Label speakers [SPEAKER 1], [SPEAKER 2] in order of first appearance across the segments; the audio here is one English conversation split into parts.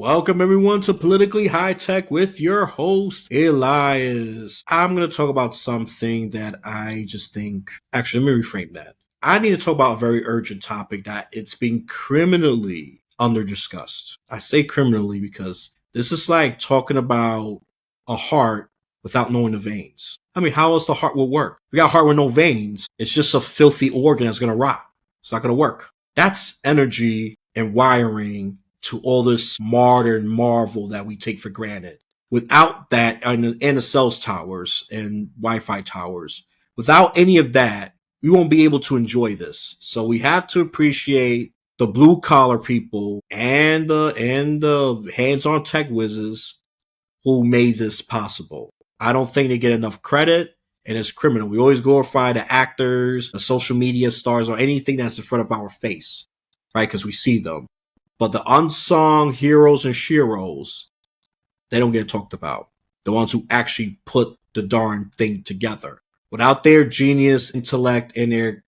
[SPEAKER 1] Welcome everyone to Politically High Tech with your host, Elias. I'm going to talk about something that I just think, actually, let me reframe that. I need to talk about a very urgent topic that it's being criminally under discussed. I say criminally because this is like talking about a heart without knowing the veins. I mean, how else the heart will work? We got a heart with no veins. It's just a filthy organ that's going to rot. It's not going to work. That's energy and wiring to all this modern marvel that we take for granted. Without that, and the cell towers and Wi-Fi towers, without any of that, we won't be able to enjoy this. So we have to appreciate the blue collar people and the hands-on tech whizzes who made this possible. I don't think they get enough credit, and it's criminal. We always glorify the actors, the social media stars, or anything that's in front of our face, right? Because we see them. But the unsung heroes and sheroes, they don't get talked about. The ones who actually put the darn thing together. Without their genius, intellect, and their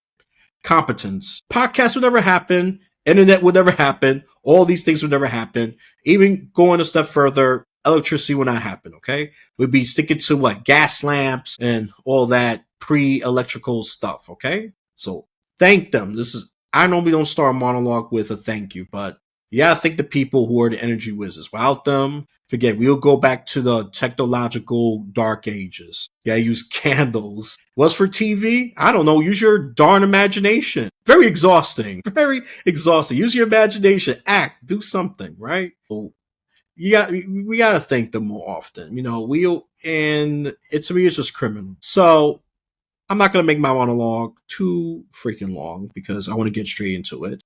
[SPEAKER 1] competence, podcasts would never happen. Internet would never happen. All these things would never happen. Even going a step further, electricity would not happen, okay? We'd be sticking to what? Gas lamps and all that pre-electrical stuff, okay? So thank them. I normally don't start a monologue with a thank you, but you gotta thank the people who are the energy wizards. Without them, forget, we'll go back to the technological dark ages. Yeah, use candles. What's for TV? I don't know. Use your darn imagination. Very exhausting. Very exhausting. Use your imagination. Act. Do something, right? So we gotta thank them more often. And to me, it's just criminal. So I'm not gonna make my monologue too freaking long because I want to get straight into it.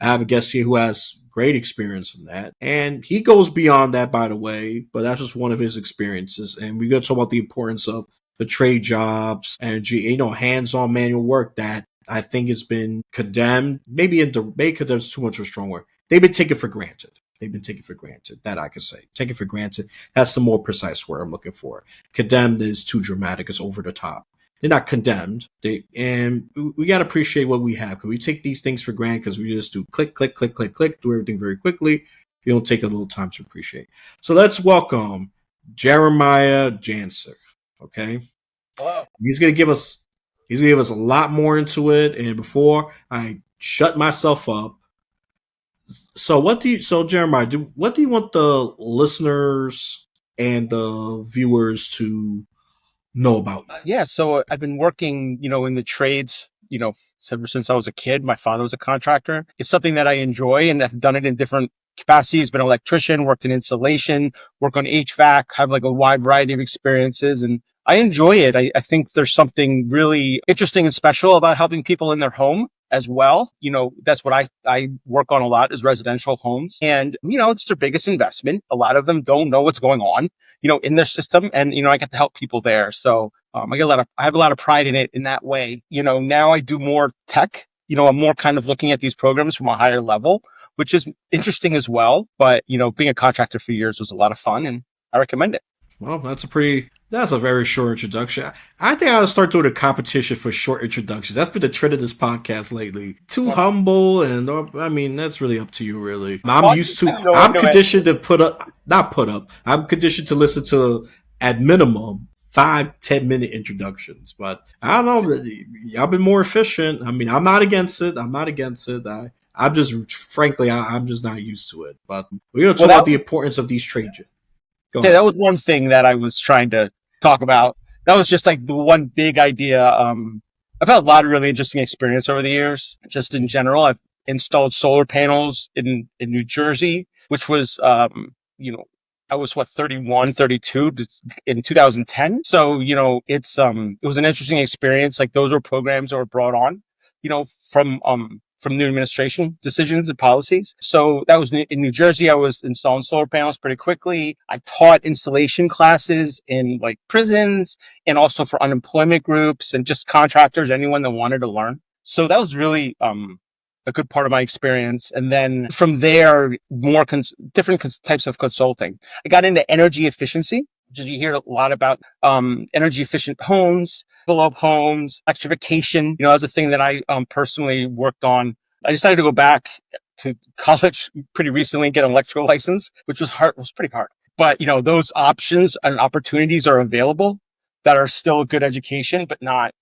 [SPEAKER 1] I have a guest here who has great experience in that. And he goes beyond that, by the way, but that's just one of his experiences. And we're going to talk about the importance of the trade jobs and, hands-on manual work that I think has been condemned. Maybe condemned is too much of a strong word. They've been taken for granted. That I could say. Taken for granted. That's the more precise word I'm looking for. Condemned is too dramatic. It's over the top. They're not condemned. And we got to appreciate what we have, because we take these things for granted because we just do click, click, click, click, click, do everything very quickly. We don't take a little time to appreciate. So let's welcome Jeremiah Jancik. Okay.
[SPEAKER 2] Hello.
[SPEAKER 1] He's going to give us a lot more into it. And before I shut myself up. So Jeremiah, what do you want the listeners and the viewers to know about you?
[SPEAKER 2] Yeah, so I've been working, in the trades, ever since I was a kid. My father was a contractor. It's something that I enjoy, and I've done it in different capacities. Been an electrician, worked in insulation, work on HVAC, have like a wide variety of experiences, and I enjoy it. I think there's something really interesting and special about helping people in their home as well. That's what I work on a lot, is residential homes. And, it's their biggest investment. A lot of them don't know what's going on, in their system. And, I get to help people there. So, I have a lot of pride in it in that way. Now I do more tech. I'm more kind of looking at these programs from a higher level, which is interesting as well. But, being a contractor for years was a lot of fun, and I recommend it.
[SPEAKER 1] Well, that's a very short introduction. I think I ought to start doing a competition for short introductions. That's been the trend of this podcast lately. Too humble, and that's really up to you, really. I'm conditioned to I'm conditioned to listen to, at minimum, 5-10 minute introductions. But I don't know, y'all been more efficient. I'm not against it. I'm just not used to it. But we're going to talk about the importance of these trade jobs.
[SPEAKER 2] Yeah, that was one thing that I was trying to talk about. That was just like the one big idea. I've had a lot of really interesting experience over the years. Just in general, I've installed solar panels in New Jersey, which was, I was 31, 32 in 2010. So, it was an interesting experience. Like, those were programs that were brought on, from new administration decisions and policies. So that was in New Jersey. I was installing solar panels pretty quickly. I taught installation classes in like prisons, and also for unemployment groups and just contractors, anyone that wanted to learn. So that was really a good part of my experience. And then from there, more different types of consulting. I got into energy efficiency, which you hear a lot about, energy efficient homes, envelope homes, electrification. That was a thing that I personally worked on. I decided to go back to college pretty recently and get an electrical license, which was hard, was pretty hard. But, those options and opportunities are available that are still a good education, but not,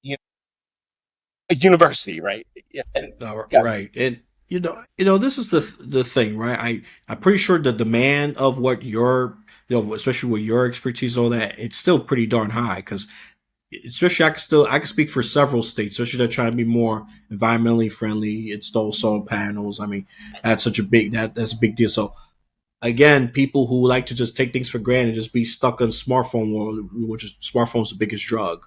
[SPEAKER 2] a university, right? Yeah, and, yeah,
[SPEAKER 1] Right. And this is the thing, right? I'm pretty sure the demand of what your especially with your expertise and all that, it's still pretty darn high because especially I can speak for several states, especially they're trying to be more environmentally friendly, install solar panels. I mean, that's a big deal. So again, people who like to just take things for granted, just be stuck on smartphone world, which is smartphone's the biggest drug.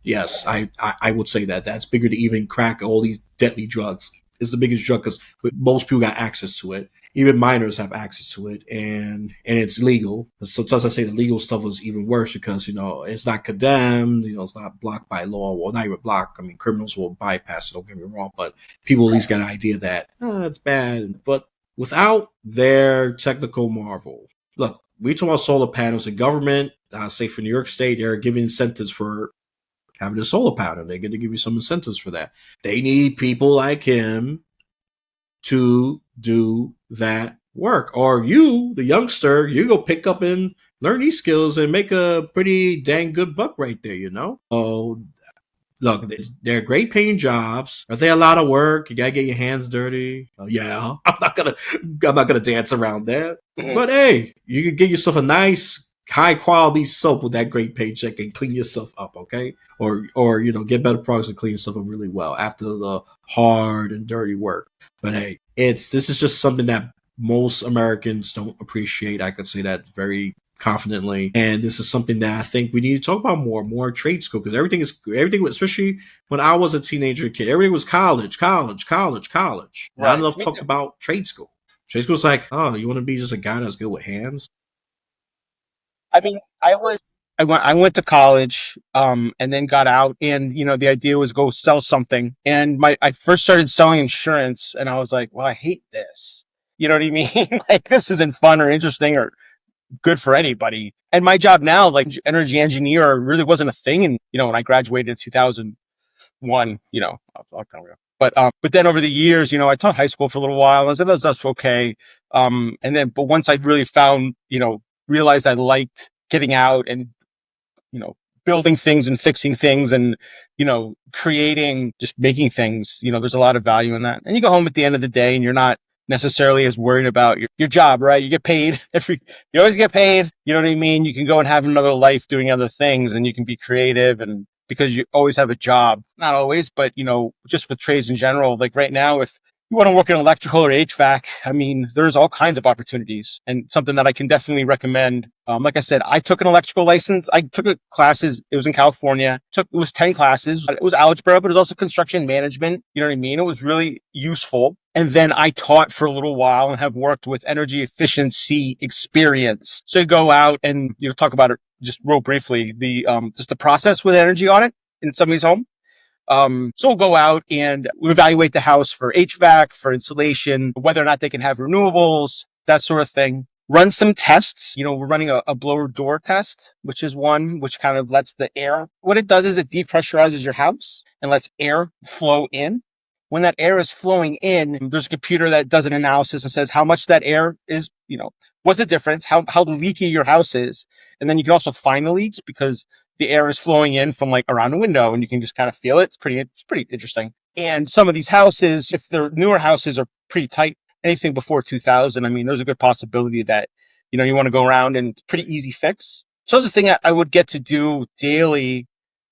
[SPEAKER 1] Yes, I would say that that's bigger than even crack. All these deadly drugs is the biggest drug because most people got access to it. Even minors have access to it, and it's legal. Sometimes I say the legal stuff is even worse because it's not condemned. It's not blocked by law. Well, not even blocked. I mean, criminals will bypass it. Don't get me wrong, but people at least got an idea that it's bad. But without their technical marvel, look, we talk about solar panels. The government, say for New York State, they're giving incentives for having a solar panel. They're going to give you some incentives for that. They need people like him to do that work. Or you, the youngster, you go pick up and learn these skills and make a pretty dang good buck right there. Oh, look, they're great paying jobs. Are they a lot of work? You gotta get your hands dirty. Oh yeah, I'm not gonna dance around that. But hey, you can get yourself a nice high quality soap with that great paycheck and clean yourself up, okay? Or get better products and clean yourself up really well after the hard and dirty work. But hey, this is just something that most Americans don't appreciate. I could say that very confidently. And this is something that I think we need to talk about more trade school because everything, especially when I was a teenager kid, everything was college, college, college, college. Not
[SPEAKER 2] right.
[SPEAKER 1] enough
[SPEAKER 2] Me
[SPEAKER 1] talked
[SPEAKER 2] too.
[SPEAKER 1] about trade school. Trade school's like, oh, you want to be just a guy that's good with hands?
[SPEAKER 2] I mean, I went to college, and then got out, and the idea was go sell something. And I first started selling insurance, and I was like, well, I hate this. You know what I mean? Like this isn't fun or interesting or good for anybody. And my job now, like energy engineer, really wasn't a thing. And when I graduated in 2001, a long time ago. But then over the years, I taught high school for a little while. I said that's okay. But once I really found, realized I liked getting out and you know, building things and fixing things and, creating, just making things, there's a lot of value in that. And you go home at the end of the day and you're not necessarily as worried about your job, right? You get paid you always get paid. You know what I mean? You can go and have another life doing other things and you can be creative and because you always have a job, not always, but just with trades in general, like right now, if you want to work in electrical or HVAC, I mean, there's all kinds of opportunities and something that I can definitely recommend. Like I said, I took an electrical license. I took classes. It was in California. It was 10 classes. It was algebra, but it was also construction management. You know what I mean? It was really useful. And then I taught for a little while and have worked with energy efficiency experience. So you go out and talk about it just real briefly, just the process with energy audit in somebody's home. So we'll go out and we evaluate the house for HVAC, for insulation, whether or not they can have renewables, that sort of thing. Run some tests. We're running a blower door test, which is one which kind of lets the air. What it does is it depressurizes your house and lets air flow in. When that air is flowing in, there's a computer that does an analysis and says how much that air is, what's the difference, how leaky your house is. And then you can also find the leaks because the air is flowing in from like around the window and you can just kind of feel it. It's pretty interesting. And some of these houses, if they're newer houses, are pretty tight. Anything before 2000, I mean, there's a good possibility that, you want to go around and it's pretty easy fix. So it's a thing I would get to do daily,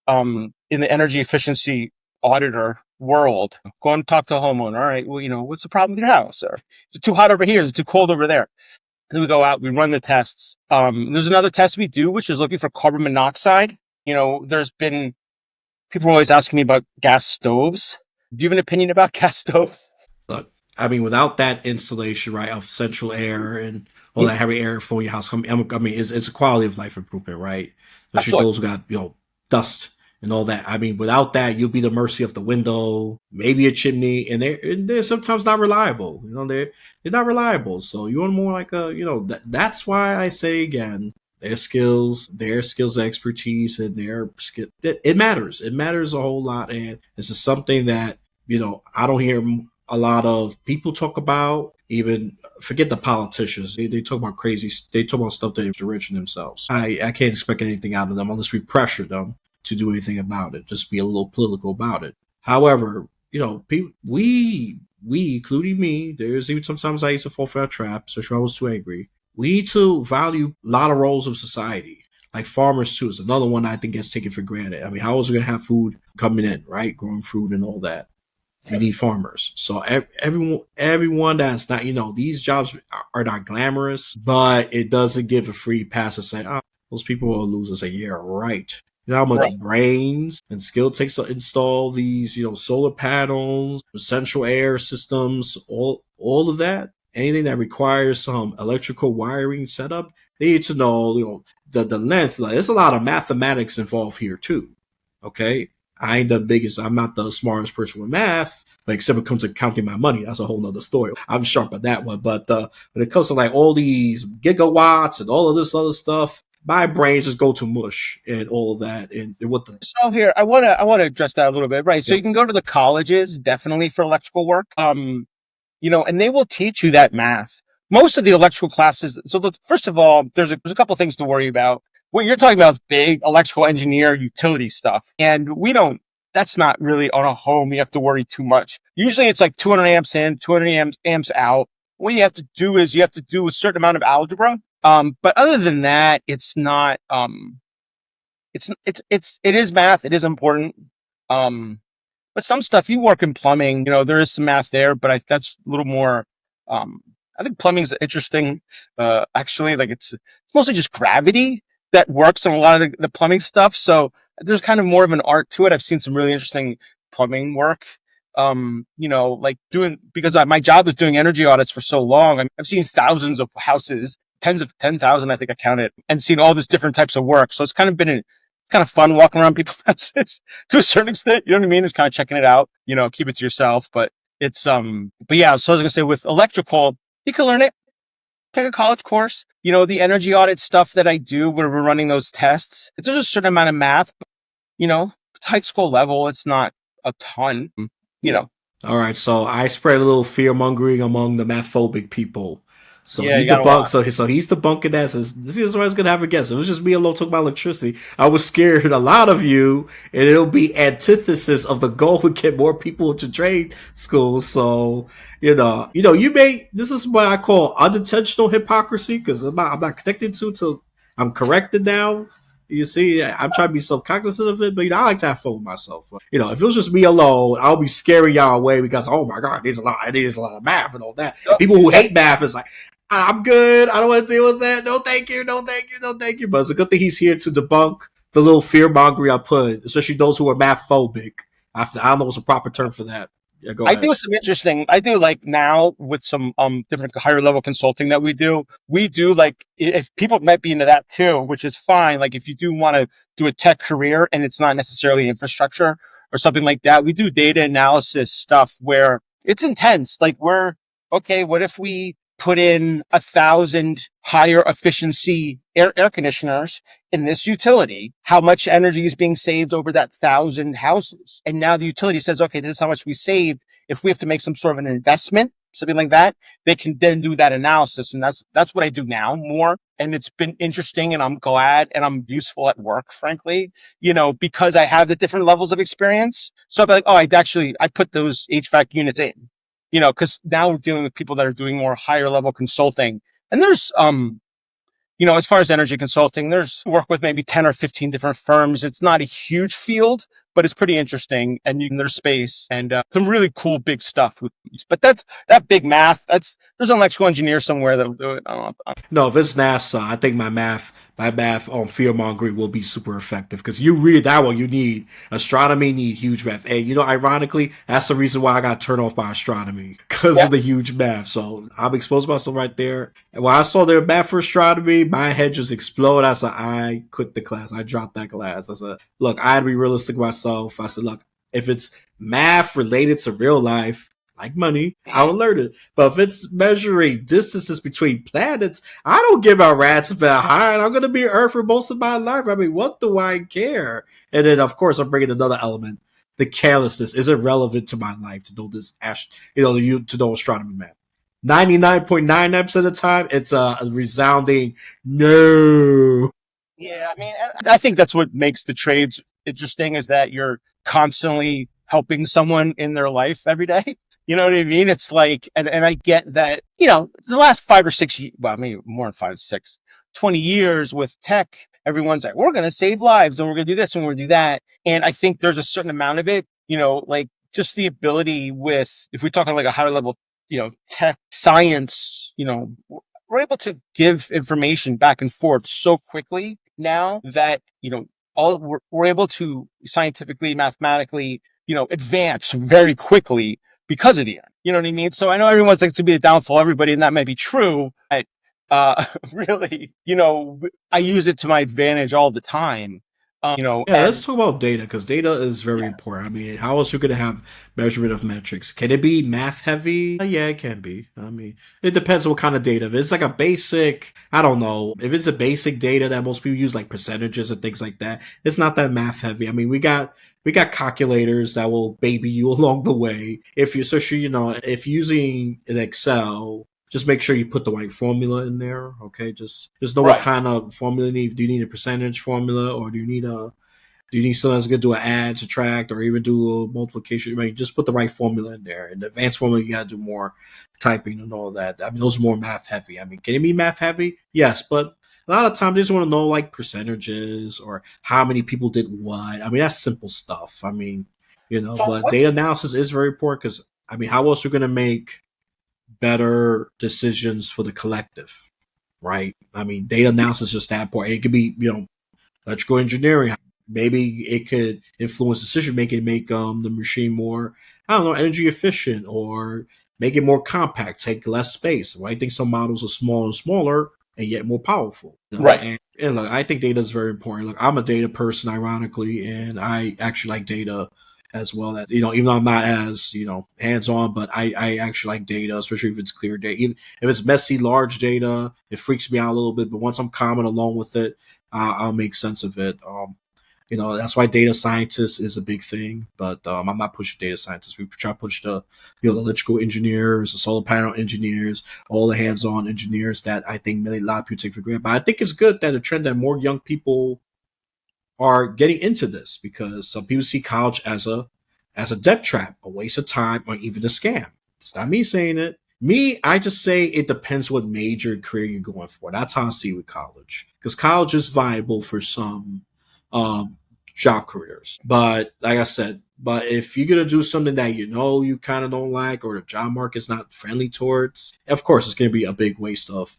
[SPEAKER 2] in the energy efficiency auditor world. Go and talk to a homeowner. All right, well, what's the problem with your house? Or is it too hot over here? Is it too cold over there? Then we go out, we run the tests. There's another test we do, which is looking for carbon monoxide. There's been people are always asking me about gas stoves. Do you have an opinion about gas stoves?
[SPEAKER 1] Look, I mean, without that installation, right, of central air and all that heavy air flowing your house, I mean, it's a quality of life improvement, right? Especially
[SPEAKER 2] Absolutely.
[SPEAKER 1] those who got, dust and all that. I mean, without that, you'll be the mercy of the window, maybe a chimney, and they're sometimes not reliable. They're not reliable. So you want more like that's why I say again, their skills, expertise, and their skill. It matters. It matters a whole lot, and this is something that I don't hear a lot of people talk about. Even forget the politicians. They talk about crazy. They talk about stuff to enrich themselves. I can't expect anything out of them unless we pressure them to do anything about it. Just be a little political about it. However, people, we, including me, there's even sometimes I used to fall for that trap, especially when I was too angry. We need to value a lot of roles of society. Like farmers too is another one I think gets taken for granted. I mean, how else are we gonna have food coming in, right? Growing food and all that. We need farmers. So everyone that's not, these jobs are not glamorous, but it doesn't give a free pass to say, oh, those people will lose. And say, yeah, right. You know how much
[SPEAKER 2] Right.
[SPEAKER 1] brains and skill it takes to install these, solar panels, central air systems, all of that. Anything that requires some electrical wiring setup, they need to know, the length. Like, there's a lot of mathematics involved here too. Okay, I'm not the smartest person with math, but except when it comes to counting my money, that's a whole nother story. I'm sharp at that one. But when it comes to like all these gigawatts and all of this other stuff, my brain just go to mush and all of that. And what the
[SPEAKER 2] So here, I want to address that a little bit, right? So
[SPEAKER 1] Yep.
[SPEAKER 2] you can go to the colleges definitely for electrical work. And they will teach you that math. Most of the electrical classes. So first of all, there's a couple things to worry about. What you're talking about is big electrical engineer utility stuff, and we don't. That's not really on a home. You have to worry too much. Usually, it's like 200 amps in, 200 amps out. What you have to do is you have to do a certain amount of algebra. But other than that, it's not. It is math. It is important. Um, but some stuff you work in plumbing, there is some math there, but that's a little more. Um, I think plumbing's interesting. Actually, like it's mostly just gravity that works on a lot of the plumbing stuff. So there's kind of more of an art to it. I've seen some really interesting plumbing work. Like doing because my job is doing energy audits for so long. I've seen thousands of houses, tens of 10,000, I think I counted, and seen all these different types of work. So it's kind of been kind of fun walking around people's houses to a certain extent. You know what I mean? It's kind of checking it out, keep it to yourself. But but yeah, so I was going to say with electrical, you can learn it, take a college course, the energy audit stuff that I do where we're running those tests. There's a certain amount of math, but, it's high school level. It's not a ton, you know.
[SPEAKER 1] All right, so I spread a little fear mongering among the mathphobic people. So
[SPEAKER 2] Yeah,
[SPEAKER 1] he
[SPEAKER 2] you got a
[SPEAKER 1] debunked.
[SPEAKER 2] lot.
[SPEAKER 1] So he's debunking that. Says this is what I was gonna have a guess. It was just me alone talking about electricity. I was scared a lot of you, and it'll be antithesis of the goal to get more people into trade schools. So you may. This is what I call unintentional hypocrisy because I'm not connected to till I'm corrected now. You see, I'm trying to be self-cognizant of it, but I like to have fun with myself. If it was just me alone, I'll be scaring y'all away because oh my god, there's a lot of math and all that. And people who hate math is like, I'm good. I don't want to deal with that. No, thank you. No, thank you. No, thank you. But it's a good thing he's here to debunk the little fear mongering I put, especially those who are math phobic. I don't know what's a proper term for that. Yeah, go
[SPEAKER 2] I
[SPEAKER 1] ahead.
[SPEAKER 2] do some interesting. I do like now with some different higher level consulting that we do. We do like if people might be into that too, which is fine. Like if you do want to do a tech career and it's not necessarily infrastructure or something like that, we do data analysis stuff where it's intense. Like we're okay. What if we put in 1,000 higher efficiency air conditioners in this utility? How much energy is being saved over that 1,000 houses? And now the utility says, okay, this is how much we saved. If we have to make some sort of an investment, something like that, they can then do that analysis. And that's what I do now more. And it's been interesting and I'm glad and I'm useful at work, frankly, because I have the different levels of experience. So I'll be like, oh, I put those HVAC units in, because now we're dealing with people that are doing more higher level consulting. And there's, as far as energy consulting, there's work with maybe 10 or 15 different firms. It's not a huge field, but it's pretty interesting. And there's space and some really cool big stuff. But that's that big math. There's an electrical engineer somewhere that will do it. I don't know.
[SPEAKER 1] No, if it's NASA, I think my math on fear mongering will be super effective because you read that one, you need astronomy, need huge math. And ironically, that's the reason why I got turned off by astronomy because
[SPEAKER 2] Yeah.
[SPEAKER 1] of the huge math. So I'm exposed myself right there. And when I saw their math for astronomy, my head just exploded. I said, I quit the class. I dropped that class. I said, look, I had to be realistic with myself. I said, look, if it's math related to real life, like money, I'll learn it. But if it's measuring distances between planets, I don't give a rat's behind. I'm going to be Earth for most of my life. I mean, what do I care? And then, of course, I'm bringing another element the carelessness isn't relevant to my life to know this to know astronomy math. 99.99% of the time, it's a resounding no.
[SPEAKER 2] Yeah, I mean, I think that's what makes the trades interesting is that you're constantly helping someone in their life every day. You know what I mean? It's like, and I get that, the last 5 or 6 years, well, maybe more than 5 to 6, 20 years with tech, everyone's like, we're going to save lives and we're going to do this and we're going to do that. And I think there's a certain amount of it, like just the ability with, if we're talking like a higher level, tech science, we're able to give information back and forth so quickly now that all we're able to scientifically, mathematically, advance very quickly because of the end. You know what I mean? So I know everyone's like to be a downfall of everybody, and that may be true. But really, I use it to my advantage all the time.
[SPEAKER 1] Yeah, let's
[SPEAKER 2] And
[SPEAKER 1] talk about data because data is very
[SPEAKER 2] yeah,
[SPEAKER 1] important. I mean, how else are you going to have measurement of metrics? Can it be math heavy? Yeah, it can be. I mean, it depends on what kind of data. If it's like a basic, I don't know, if it's a basic data that most people use, like percentages and things like that, it's not that math heavy. I mean, we got calculators that will baby you along the way. If you're so sure, if using an Excel, just make sure you put the right formula in there. Okay, just know what
[SPEAKER 2] right.
[SPEAKER 1] kind of formula you need. Do you need a percentage formula, or do you need someone that's going to do an add, subtract, or even do a multiplication? I mean, just put the right formula in there. And the advanced formula, you got to do more typing and all that. I mean, those are more math heavy. I mean, can it be math heavy? Yes, but a lot of times they just want to know like percentages or how many people did what. I mean, that's simple stuff. I mean,
[SPEAKER 2] So
[SPEAKER 1] but
[SPEAKER 2] what?
[SPEAKER 1] data analysis is very important because, I mean, how else are you going to make better decisions for the collective, right? I mean, data analysis is just that important. It could be, electrical engineering. Maybe it could influence decision making, make the machine more, I don't know, energy efficient, or make it more compact, take less space. Well, I think some models are smaller and smaller and yet more powerful.
[SPEAKER 2] Right.
[SPEAKER 1] And look, I think data is very important. Look, I'm a data person, ironically, and I actually like data as well. That even though I'm not as hands on, but I actually like data, especially if it's clear data. Even if it's messy, large data, it freaks me out a little bit. But once I'm common along with it, I'll make sense of it. That's why data scientists is a big thing. But I'm not pushing data scientists. We try to push the electrical engineers, the solar panel engineers, all the hands-on engineers that I think a lot of people take for granted. But I think it's good that a trend that more young people are getting into this because some people see college as a debt trap, a waste of time, or even a scam. It's not me saying it. Me, I just say it depends what major career you're going for. That's how I see with college. Because college is viable for some um, job careers. But like I said, but if you're gonna do something that you kind of don't like or the job market's not friendly towards, of course it's gonna be a big waste of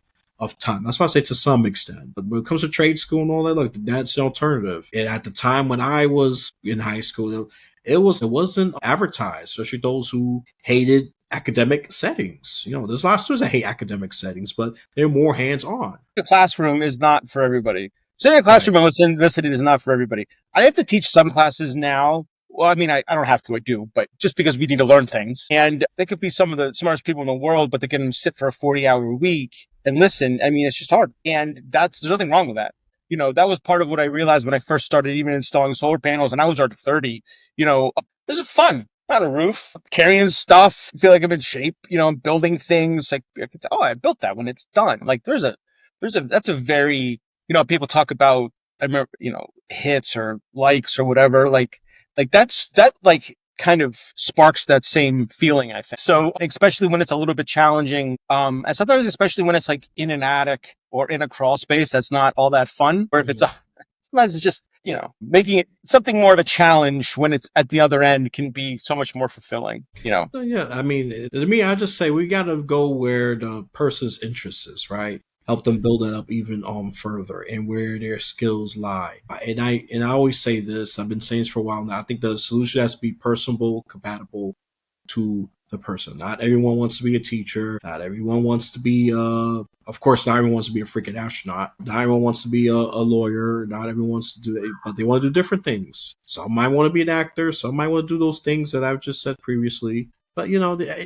[SPEAKER 1] time. That's why I say to some extent. But when it comes to trade school and all that, look, that's the alternative. And at the time when I was in high school, it wasn't advertised, especially those who hated academic settings. There's a lot of students that hate academic settings, but they're more hands on.
[SPEAKER 2] The classroom is not for everybody. Sitting in a
[SPEAKER 1] Right.
[SPEAKER 2] classroom and listening is not for everybody. I have to teach some classes now. Well, I mean, I don't have to, I do, but just because we need to learn things. And they could be some of the smartest people in the world, but they can sit for a 40-hour week and listen. I mean, it's just hard. And there's nothing wrong with that. That was part of what I realized when I first started even installing solar panels and I was already 30. This is fun on a roof, carrying stuff, feel like I'm in shape, I'm building things like, oh, I built that when it's done. Like that's a very, people talk about, I remember, hits or likes or whatever, like that like kind of sparks that same feeling, I think. So especially when it's a little bit challenging, and sometimes especially when it's like in an attic or in a crawl space, that's not all that fun. Or if it's sometimes it's just, making it something more of a challenge when it's at the other end can be so much more fulfilling.
[SPEAKER 1] So, yeah, I mean, to me, I just say we got to go where the person's interest is, right? Help them build it up even further and where their skills lie. And I always say this. I've been saying this for a while now. I think the solution has to be personable, compatible to the person. Not everyone wants to be a teacher. Not everyone wants to be, of course, not everyone wants to be a freaking astronaut. Not everyone wants to be a lawyer. Not everyone wants to do it, but they want to do different things. Some might want to be an actor. Some might want to do those things that I've just said previously. But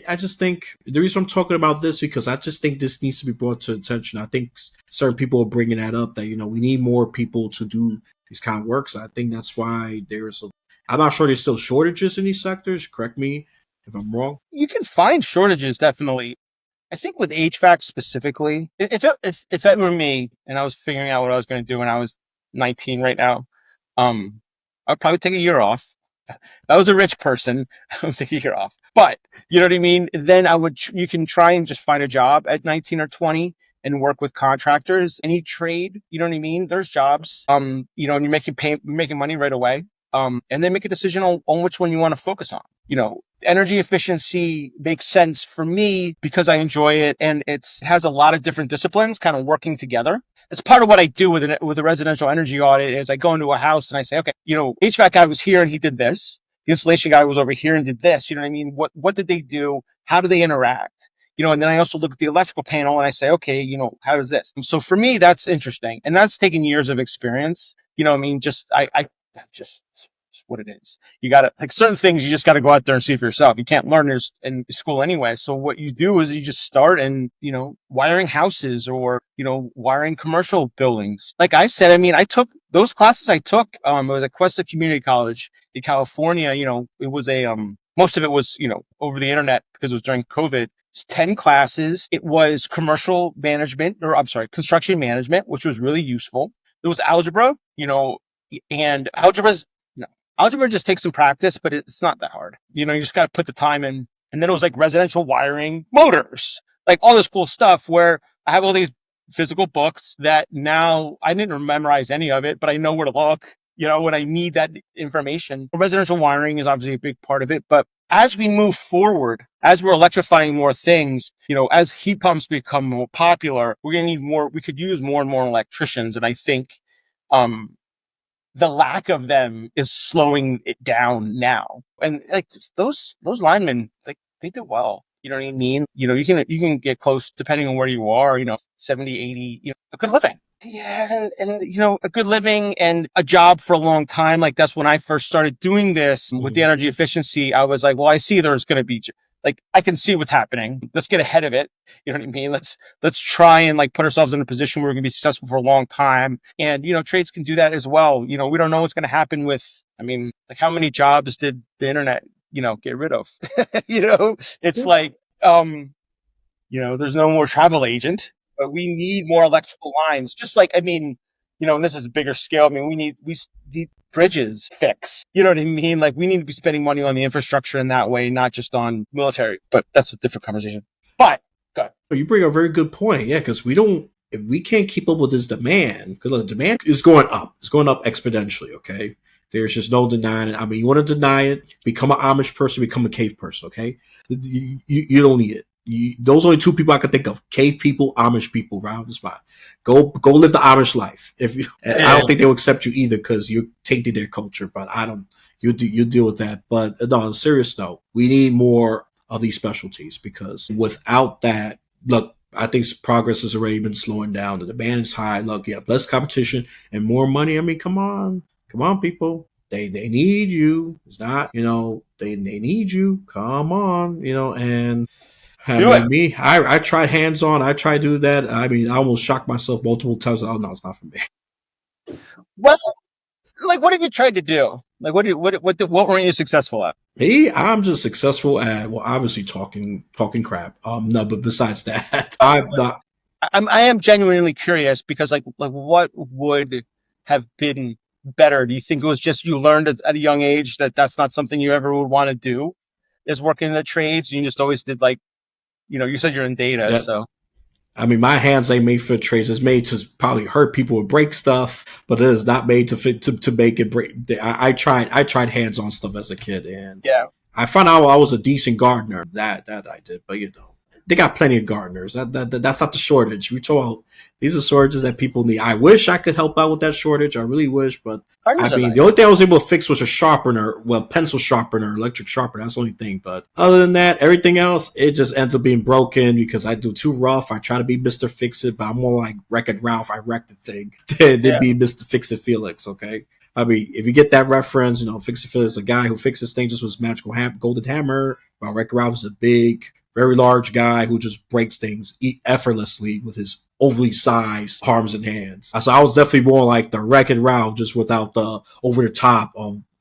[SPEAKER 1] I just think the reason I'm talking about this because I just think this needs to be brought to attention. I think certain people are bringing that up that we need more people to do these kind of works. I think that's why there's I'm not sure there's still shortages in these sectors. Correct me if I'm wrong.
[SPEAKER 2] You can find shortages, definitely. I think with HVAC specifically, if it were me and I was figuring out what I was going to do when I was 19 right now, um, I'd probably take a year off. If I was a rich person, I would take a year off. But you know what I mean? Then you can try and just find a job at 19 or 20 and work with contractors. Any trade, you know what I mean? There's jobs, and you're making money right away. And then make a decision on which one you want to focus on. Energy efficiency makes sense for me because I enjoy it, and it has a lot of different disciplines kind of working together. It's part of what I do with a residential energy audit is I go into a house and I say, okay, HVAC guy was here and he did this. The installation guy was over here and did this. You know what I mean? What did they do? How do they interact? And then I also look at the electrical panel and I say, okay, how does this? So for me, that's interesting. And that's taken years of experience. I mean, just what it is. You got to, like, certain things you just got to go out there and see for yourself. You can't learn this in school anyway. So what you do is you just start and, wiring houses or, wiring commercial buildings. Like I said, I mean, I took those classes it was at Cuesta Community College in California. It was most of it was, over the internet because it was during COVID. 10 classes. It was construction management, which was really useful. There was algebra, and algebra just takes some practice, but it's not that hard. You just got to put the time in. And then it was like residential wiring, motors, like all this cool stuff where I have all these physical books that now I didn't memorize any of it, but I know where to look, when I need that information. Residential wiring is obviously a big part of it, but as we move forward, as we're electrifying more things, as heat pumps become more popular, we're going to need more, we could use more and more electricians. And I think, the lack of them is slowing it down now. And like those linemen, like they do well. You know what I mean? You can get close depending on where you are, 70, 80, a good living. Yeah. And a good living and a job for a long time. Like that's when I first started doing this with the energy efficiency. I was like, well, I see there's going to be like, I can see what's happening. Let's get ahead of it. You know what I mean? Let's try and like put ourselves in a position where we're going to be successful for a long time. And, trades can do that as well. We don't know what's going to happen like how many jobs did the internet, get rid of? It's like, there's no more travel agent, but we need more electrical lines. Just like, and this is a bigger scale. We need bridges fixed. You know what I mean? Like we need to be spending money on the infrastructure in that way, not just on military, but that's a different conversation. But good.
[SPEAKER 1] You bring a very good point. Yeah. Cause if we can't keep up with this demand, because the demand is going up, it's going up exponentially. Okay. There's just no denying it. You want to deny it, become an Amish person, become a cave person. Okay. You don't need it. Those are only two people I could think of: cave people, Amish people, right on the spot. Go live the Amish life. I don't think they'll accept you either because you're tainting their culture. But you deal with that. But no, on a serious note, we need more of these specialties because without that, look, I think progress has already been slowing down. The demand is high. Look, you have less competition and more money. Come on, people. They need you. It's not, they need you. Come on, and. I tried hands-on. I tried to do that. I almost shocked myself multiple times. Oh no, it's not for me.
[SPEAKER 2] Well, like, what have you tried to do? Like, what weren't you successful at?
[SPEAKER 1] Me, I'm just successful at, well, obviously talking crap. No, but besides that, I'm not.
[SPEAKER 2] I am genuinely curious because, like, what would have been better? Do you think it was just you learned at a young age that that's not something you ever would want to do? Is working in the trades? And you just always did like. You said you're in data, yeah. So.
[SPEAKER 1] My hands ain't made for trades. It's made to probably hurt people or break stuff, but it is not made to make it break. I tried hands-on stuff as a kid, and
[SPEAKER 2] yeah,
[SPEAKER 1] I found out I was a decent gardener. That I did, but they got plenty of gardeners. That's not the shortage. We told these are shortages that people need. I wish I could help out with that shortage. I really wish, but nice. The only thing I was able to fix was a sharpener, pencil sharpener, electric sharpener. That's the only thing. But other than that, everything else, it just ends up being broken because I do too rough. I try to be Mr. Fix-It, but I'm more like Wreck-It Ralph. I wreck the thing than be Mr. Fix-It Felix. Okay. If you get that reference, Fix-It Felix is a guy who fixes things just with his magical golden hammer. While Wreck-It Ralph is a big, very large guy who just breaks things effortlessly with his overly sized arms and hands. So I was definitely more like the Wreck-It Ralph, just without the over the top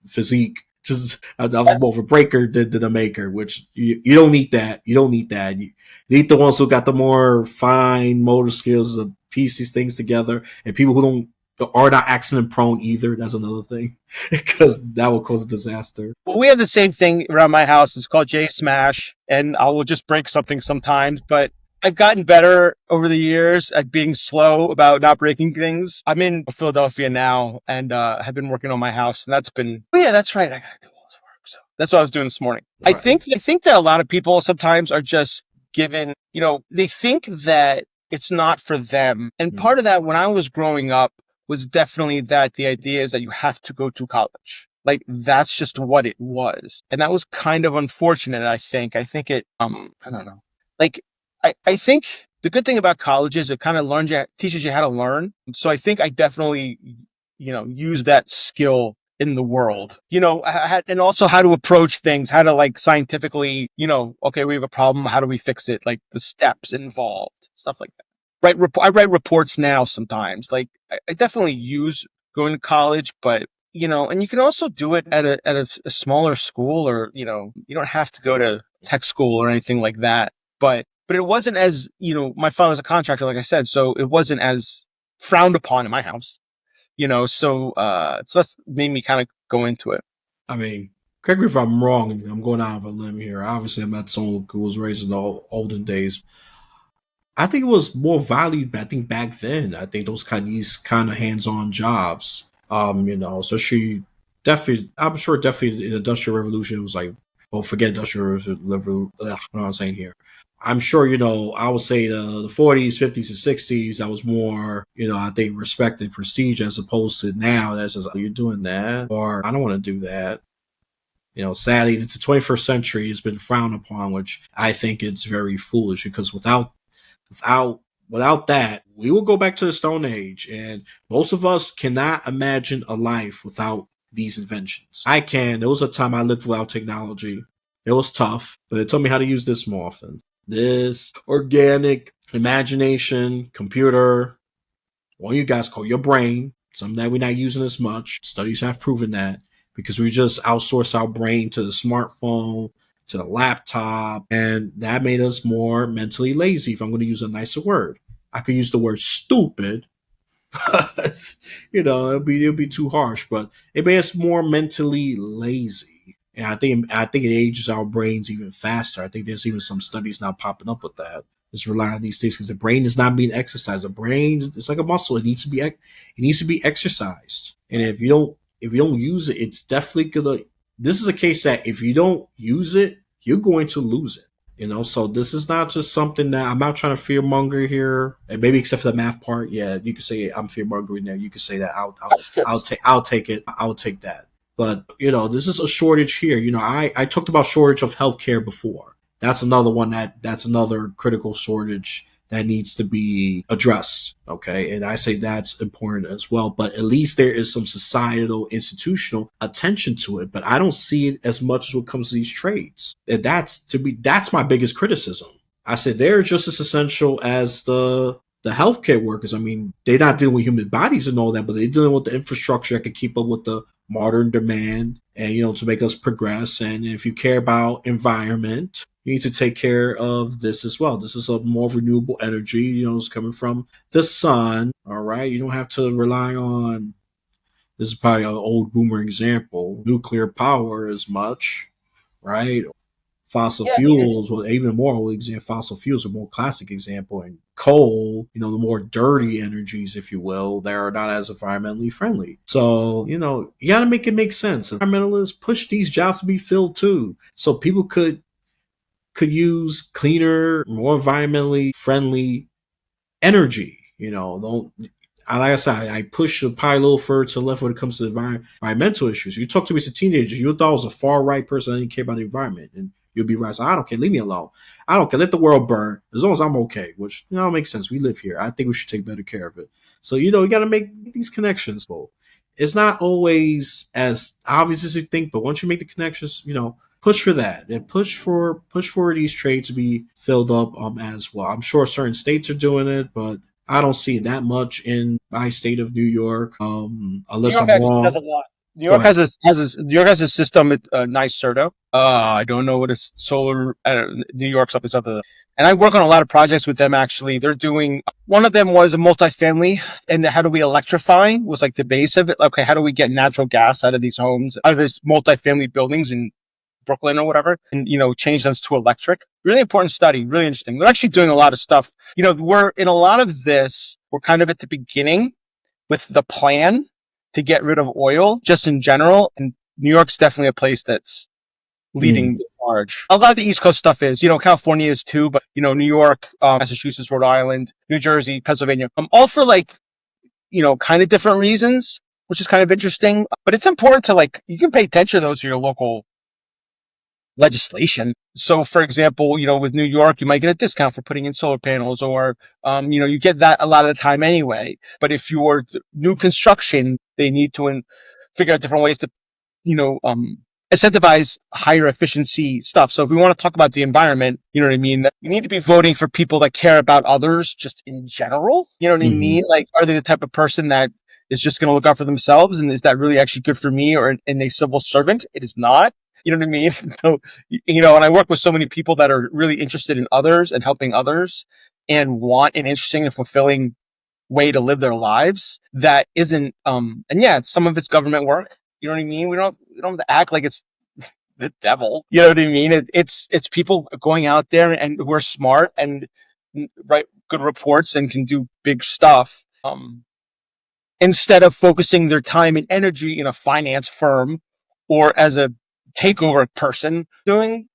[SPEAKER 1] physique. Just I was more of a breaker than a maker, which you don't need that. You don't need that. You need the ones who got the more fine motor skills to piece these things together, and people who don't are not accident prone either. That's another thing because that will cause a disaster.
[SPEAKER 2] Well, we have the same thing around my house. It's called J Smash, and I will just break something sometimes, but I've gotten better over the years at being slow about not breaking things. I'm in Philadelphia now and have been working on my house, and that's been. Oh yeah, that's right. I gotta do all this work. So that's what I was doing this morning.
[SPEAKER 1] Right.
[SPEAKER 2] I think that a lot of people sometimes are just given. They think that it's not for them, and
[SPEAKER 1] Mm.
[SPEAKER 2] part of that when I was growing up was definitely that the idea is that you have to go to college. Like that's just what it was. And that was kind of unfortunate, I think. I think I don't know. Like I think the good thing about college is it kind of teaches you how to learn. So I think I definitely, use that skill in the world, and also how to approach things, how to like scientifically, okay, we have a problem. How do we fix it? Like the steps involved, stuff like that. I write reports now sometimes. Like I definitely use going to college, but and you can also do it at a smaller school, or you don't have to go to tech school or anything like that. But it wasn't as my father's a contractor, like I said, so it wasn't as frowned upon in my house. So that's made me kind of go into it.
[SPEAKER 1] I mean, correct me if I'm wrong. I'm going out of a limb here. Obviously, I'm not someone who was raised in the olden days. I think it was more valued. I think back then, I think these kind of hands-on jobs. So she definitely, I'm sure definitely the Industrial Revolution was like, well, forget Industrial Revolution. What I'm saying here. I'm sure, I would say the 40s, 50s, and 60s, that was more, I think respected prestige as opposed to now that's just, you're doing that, or I don't want to do that. Sadly, the 21st century has been frowned upon, which I think it's very foolish because without without that, we will go back to the Stone Age, and most of us cannot imagine a life without these inventions. I can. There was a time I lived without technology. It was tough, but it taught me how to use this more often. This organic imagination, computer, what you guys call your brain, something that we're not using as much. Studies have proven that because we just outsource our brain to the smartphone, to the laptop, and that made us more mentally lazy. If I'm going to use a nicer word, I could use the word stupid. It'll be too harsh, but it made us more mentally lazy. And I think it ages our brains even faster. I think there's even some studies now popping up with that. Just rely on these things because the brain is not being exercised. The brain is like a muscle; it needs to be exercised. And if you don't use it, it's definitely gonna. This is a case that if you don't use it, you're going to lose it. So this is not just something that I'm not trying to fear monger here, and maybe except for the math part. Yeah, you can say I'm fear mongering there. You can say that. I'll take it. I'll take that. But this is a shortage here. I talked about shortage of healthcare before. That's another one that's another critical shortage that needs to be addressed. Okay. And I say that's important as well. But at least there is some societal, institutional attention to it. But I don't see it as much as what comes to these trades. And that's my biggest criticism. I said they're just as essential as the healthcare workers. I mean, they're not dealing with human bodies and all that, but they're dealing with the infrastructure that can keep up with the modern demand and to make us progress. And if you care about environment, you need to take care of this as well. This is a more renewable energy, it's coming from the sun. All right. You don't have to rely on, this is probably an old boomer example, nuclear power as much, right? Fossil fuels, well, even more old example, fossil fuels are more classic example, and coal, the more dirty energies, if you will, that are not as environmentally friendly. So, you got to make it make sense. Environmentalists push these jobs to be filled too, so people could use cleaner, more environmentally friendly energy. Don't. Like I said, I push the pie a little further to the left when it comes to environmental issues. You talk to me as a teenager, you thought I was a far right person that didn't care about the environment, and you'll be right. So I don't care. Leave me alone. I don't care. Let the world burn as long as I'm okay. Which makes sense. We live here. I think we should take better care of it. So you got to make these connections. Well, it's not always as obvious as you think, but once you make the connections, push for that and push for these trades to be filled up as well. I'm sure certain states are doing it, but I don't see that much in my state of New York,
[SPEAKER 2] New
[SPEAKER 1] unless
[SPEAKER 2] York
[SPEAKER 1] I'm
[SPEAKER 2] actually does
[SPEAKER 1] wrong.
[SPEAKER 2] a lot. New
[SPEAKER 1] Go
[SPEAKER 2] York
[SPEAKER 1] ahead.
[SPEAKER 2] New York has a system at NYSERDA. I don't know what a solar New York stuff is other than. And I work on a lot of projects with them. Actually, they're doing one of them was a multifamily, and how do we electrify was like the base of it. Okay, how do we get natural gas out of these homes, out of these multifamily buildings in Brooklyn or whatever, and change those to electric. Really important study, really interesting. They're actually doing a lot of stuff. We're in a lot of this. We're kind of at the beginning with the plan to get rid of oil just in general. And New York's definitely a place that's
[SPEAKER 1] Mm.
[SPEAKER 2] leading the charge. A lot of the East Coast stuff is, California is too, but, New York, Massachusetts, Rhode Island, New Jersey, Pennsylvania, all for like, kind of different reasons, which is kind of interesting. But it's important to like, you can pay attention to those to your local legislation. So, for example, with New York, you might get a discount for putting in solar panels, or you get that a lot of the time anyway. But if you're new construction, they need to figure out different ways to, you know, um, incentivize higher efficiency stuff. So, if we want to talk about the environment, you know what I mean. You need to be voting for people that care about others, just in general. You know what I
[SPEAKER 1] Hmm.
[SPEAKER 2] mean? Like, are they the type of person that is just going to look out for themselves, and is that really actually good for me or in a civil servant? It is not. You know what I mean? So, and I work with so many people that are really interested in others and helping others and want an interesting and fulfilling way to live their lives that isn't, and yeah, some of it's government work. You know what I mean? We don't have to act like it's the devil. You know what I mean? It's people going out there and who are smart and write good reports and can do big stuff. Instead of focusing their time and energy in a finance firm or as a takeover person doing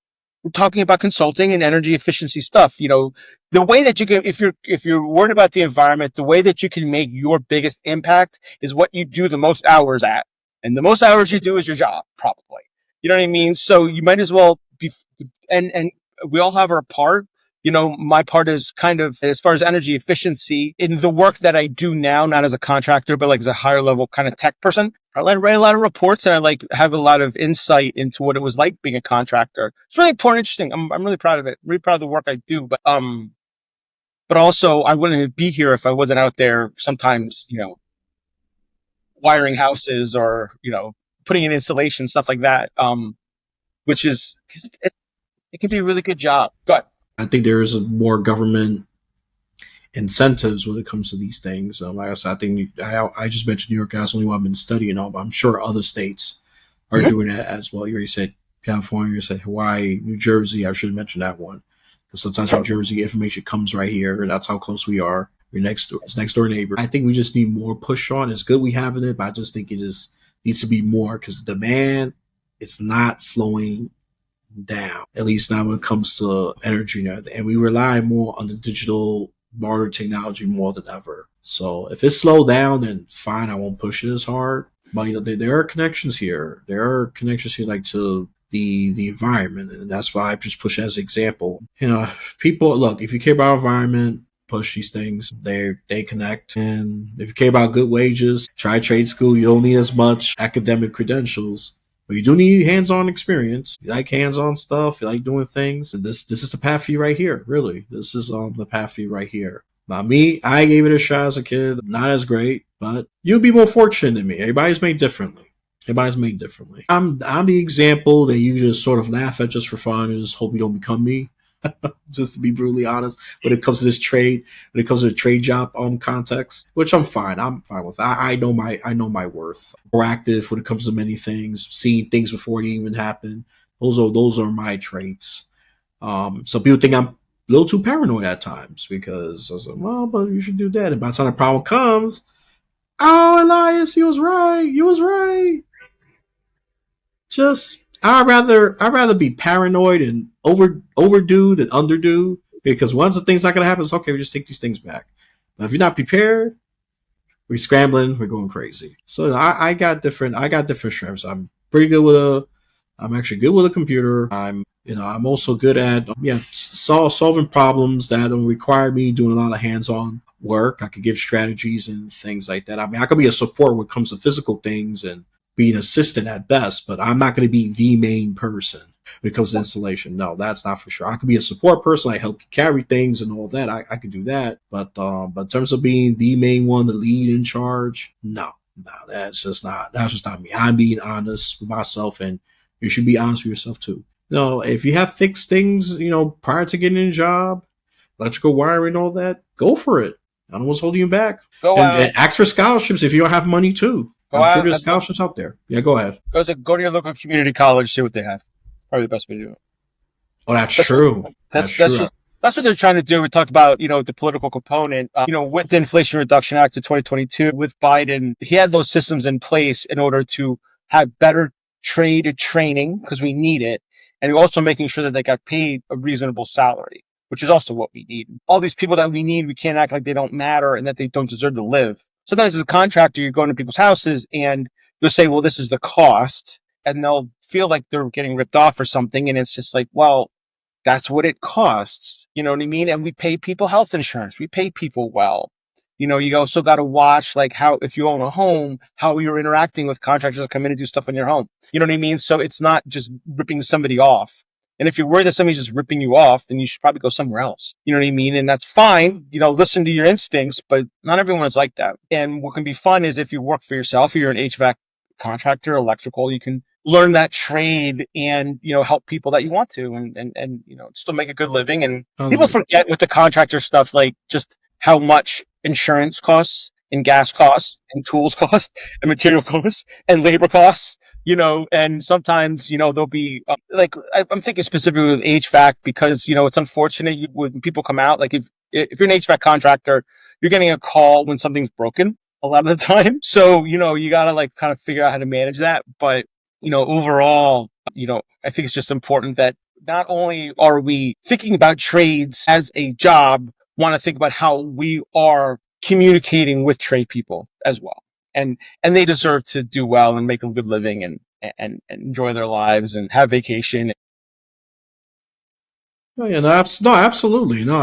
[SPEAKER 2] we're talking about consulting and energy efficiency stuff. The way that you can, if you're worried about the environment, the way that you can make your biggest impact is what you do the most hours at, and the most hours you do is your job, probably. You know what I mean? So you might as well be, and we all have our part. My part is kind of as far as energy efficiency in the work that I do now, not as a contractor, but like as a higher level kind of tech person. I like write a lot of reports and I like have a lot of insight into what it was like being a contractor. It's really important, interesting. I'm really proud of it. Really proud of the work I do. But also I wouldn't be here if I wasn't out there sometimes, wiring houses or, putting in insulation, stuff like that. Which is, it can be a really good job. Go ahead.
[SPEAKER 1] I think there is a more government incentives when it comes to these things. Like I said, I think I just mentioned New York. That's the only one I've been studying on, but I'm sure other states are
[SPEAKER 2] Mm-hmm.
[SPEAKER 1] doing that as well. You already said California, you said Hawaii, New Jersey. I should mention that one. Because sometimes New Jersey information comes right here. That's how close we are. We're next door. It's next door neighbor. I think we just need more push on. It's good we having it, but I just think it just needs to be more because demand it's not slowing down. At least not when it comes to energy and we rely more on the digital barter technology more than ever. So if it slow down, then fine, I won't push it as hard. But there are connections here. There are connections here, like to the environment, and that's why I just push it as an example. People look if you care about environment, push these things. They connect, and if you care about good wages, try trade school. You don't need as much academic credentials, but you do need hands-on experience. You like hands-on stuff. You like doing things. This is the path for you right here. Really, this is the path for you right here. Now, me, I gave it a shot as a kid. Not as great, but you'd be more fortunate than me. Everybody's made differently. Everybody's made differently. I'm the example that you just sort of laugh at just for fun and just hope you don't become me. Just to be brutally honest, when it comes to this trade, when it comes to the trade job context, which I'm fine. I'm fine with. I know my worth. Proactive when it comes to many things, seeing things before they even happen. Those are my traits. So people think I'm a little too paranoid at times because I was like, well, but you should do that. And by the time the problem comes, oh, Elias, you was right. You was right. Just I'd rather be paranoid and overdo than underdo because once the thing's not gonna happen, it's okay. We just take these things back. But if you're not prepared, we're scrambling. We're going crazy. So I got different strengths. I'm actually good with a computer. I'm also good at solving problems that don't require me doing a lot of hands-on work. I could give strategies and things like that. I mean, I could be a support when it comes to physical things and be an assistant at best, but I'm not going to be the main person when it comes to installation. No, that's not for sure. I could be a support person. I help carry things and all that. I could do that. But in terms of being the main one, the lead in charge, no. No, that's just not me. I'm being honest with myself, and you should be honest with yourself too. If you have fixed things, prior to getting a job, electrical wiring, all that, go for it. I don't know what's holding you back.
[SPEAKER 2] Go
[SPEAKER 1] And
[SPEAKER 2] out,
[SPEAKER 1] ask for scholarships if you don't have money too.
[SPEAKER 2] go
[SPEAKER 1] I'm sure
[SPEAKER 2] out,
[SPEAKER 1] there's scholarships out there. Yeah, go ahead.
[SPEAKER 2] go to your local community college, see what they have. Probably the best way to do it.
[SPEAKER 1] Oh, that's
[SPEAKER 2] That's
[SPEAKER 1] true. That's
[SPEAKER 2] that's
[SPEAKER 1] true.
[SPEAKER 2] just that's what they're trying to do. We talk about the political component. With the Inflation Reduction Act of 2022, with Biden, he had those systems in place in order to have better trade training because we need it, and also making sure that they got paid a reasonable salary, which is also what we need. All these people that we need, we can't act like they don't matter and that they don't deserve to live. Sometimes as a contractor, you're going to people's houses and you'll say, "Well, this is the cost," and they'll feel like they're getting ripped off or something, and it's just like, well, that's what it costs. You know what I mean? And we pay people health insurance. We pay people well. You also got to watch like how, if you own a home, how you're interacting with contractors that come in and do stuff in your home. You know what I mean? So it's not just ripping somebody off. And if you're worried that somebody's just ripping you off, then you should probably go somewhere else. You know what I mean? And that's fine. Listen to your instincts, but not everyone is like that. And what can be fun is if you work for yourself, or you're an HVAC contractor, electrical, you can learn that trade and help people that you want to, and still make a good living. And people
[SPEAKER 1] Um,
[SPEAKER 2] forget with the contractor stuff, like just how much insurance costs and gas costs and tools cost and material costs and labor costs. And sometimes there'll be like I'm thinking specifically with HVAC because it's unfortunate when people come out, like if you're an HVAC contractor, you're getting a call when something's broken a lot of the time. So, you got to like kind of figure out how to manage that. But, overall, I think it's just important that not only are we thinking about trades as a job, want to think about how we are communicating with trade people as well. And they deserve to do well and make a good living and enjoy their lives and have vacation.
[SPEAKER 1] no, yeah, no, absolutely. No,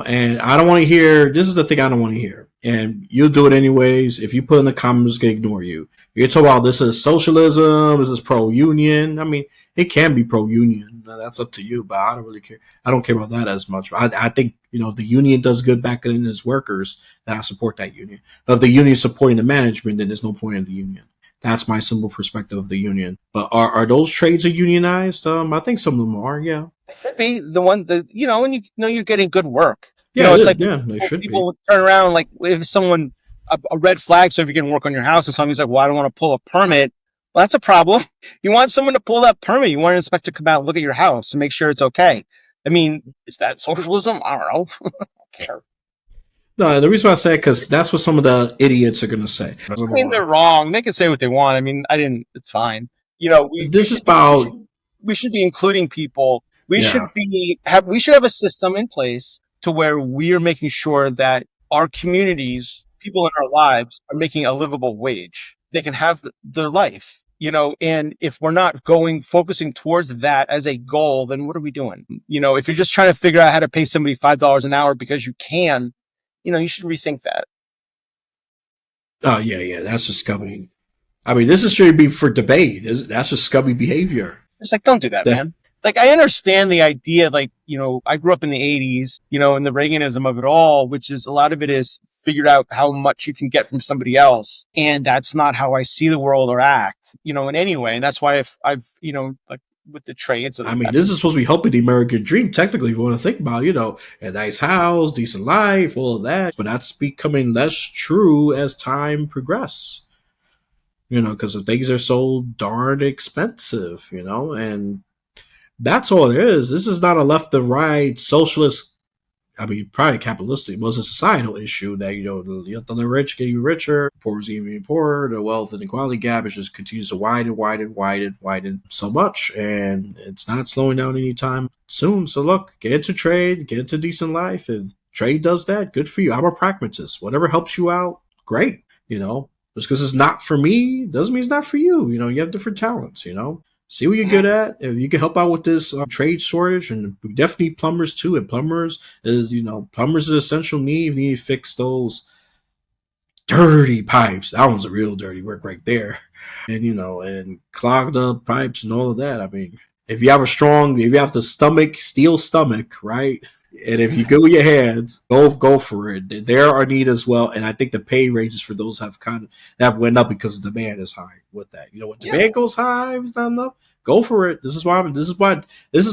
[SPEAKER 1] and I don't want to hear. This is the thing I don't want to hear. And you'll do it anyways. If you put in the comments, they ignore you. You're talking about this is socialism. This is pro union. I mean, it can be pro union. That's up to you. But I don't really care. I don't care about that as much. I think if the union does good back in its workers, then I support that union. But if the union is supporting the management, then there's no point in the union. That's my simple perspective of the union. But are those trades are unionized? I think some of them are. Yeah.
[SPEAKER 2] It should be the one that when you know you're getting good work.
[SPEAKER 1] Yeah, it
[SPEAKER 2] It's
[SPEAKER 1] is.
[SPEAKER 2] like
[SPEAKER 1] Yeah, they should be.
[SPEAKER 2] people turn around like if someone a red flag. So if you're getting work on your house and somebody's like, "Well, I don't want to pull a permit." Well, that's a problem. You want someone to pull that permit. You want an inspector to come out and look at your house and make sure it's okay. I mean, is that socialism? I don't know. I don't care.
[SPEAKER 1] No, the reason why I say because that's what some of the idiots are going to say.
[SPEAKER 2] I mean, they're wrong. They can say what they want. I mean, I didn't. It's fine. We
[SPEAKER 1] This is
[SPEAKER 2] should be
[SPEAKER 1] about
[SPEAKER 2] we should be including people.
[SPEAKER 1] yeah.
[SPEAKER 2] We should have a system in place to where we are making sure that our communities, people in our lives, are making a livable wage. They can have their life. And if we're not focusing towards that as a goal, then what are we doing? If you're just trying to figure out how to pay somebody $5 an hour because you can, you should rethink that.
[SPEAKER 1] Oh yeah, yeah. That's just scummy. I mean, this is should be for debate. That's just scummy behavior.
[SPEAKER 2] It's like, don't do that,
[SPEAKER 1] That
[SPEAKER 2] man. Like, I understand the idea. Like, I grew up in the 80s, and the Reaganism of it all, which is a lot of it is figured out how much you can get from somebody else. And that's not how I see the world or act, in any way. And that's why I've like with the trades.
[SPEAKER 1] I mean, this is supposed to be helping the American dream. Technically, if you want to think about, a nice house, decent life, all of that. But that's becoming less true as time progresses. Because things are so darn expensive. And that's all it is. This is not a left and right socialist. I mean, probably capitalistic. It was a societal issue that the rich getting richer, poor is even poorer. The wealth and equality gap is just continues to widen so much, and it's not slowing down anytime soon. So look, get into trade, get into decent life. If trade does that, good for you. I'm a pragmatist. Whatever helps you out, great. Just because it's not for me doesn't mean it's not for you. You have different talents. See what you're good at. If you can help out with this trade shortage, and we definitely need plumbers too. And plumbers is an essential need. We need to fix those dirty pipes. That one's a real dirty work right there. And clogged up pipes and all of that. I mean, if you have the steel stomach, right? And if you go with your hands, go for it. There are need as well, and I think the pay ranges for those have went up because the demand is high. With that, when
[SPEAKER 2] Yeah.
[SPEAKER 1] demand goes high, if it's not enough, go for it. This is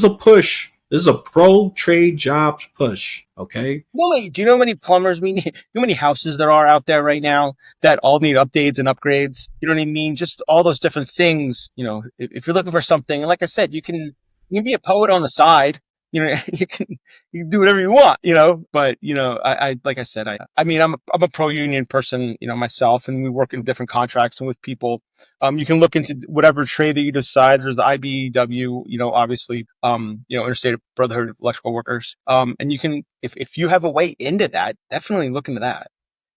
[SPEAKER 1] a push. This is a pro trade jobs push. Okay.
[SPEAKER 2] Do you know how many plumbers we need? You know how many houses there are out there right now that all need updates and upgrades? You know what I mean? Just all those different things. If you're looking for something, and like I said, you can be a poet on the side. You can do whatever you want. But I like I said, I mean, I'm a pro union person. Myself, and we work in different contracts and with people. You can look into whatever trade that you decide. There's the IBEW, obviously, Interstate Brotherhood of Electrical Workers. And you can, if you have a way into that, definitely look into that.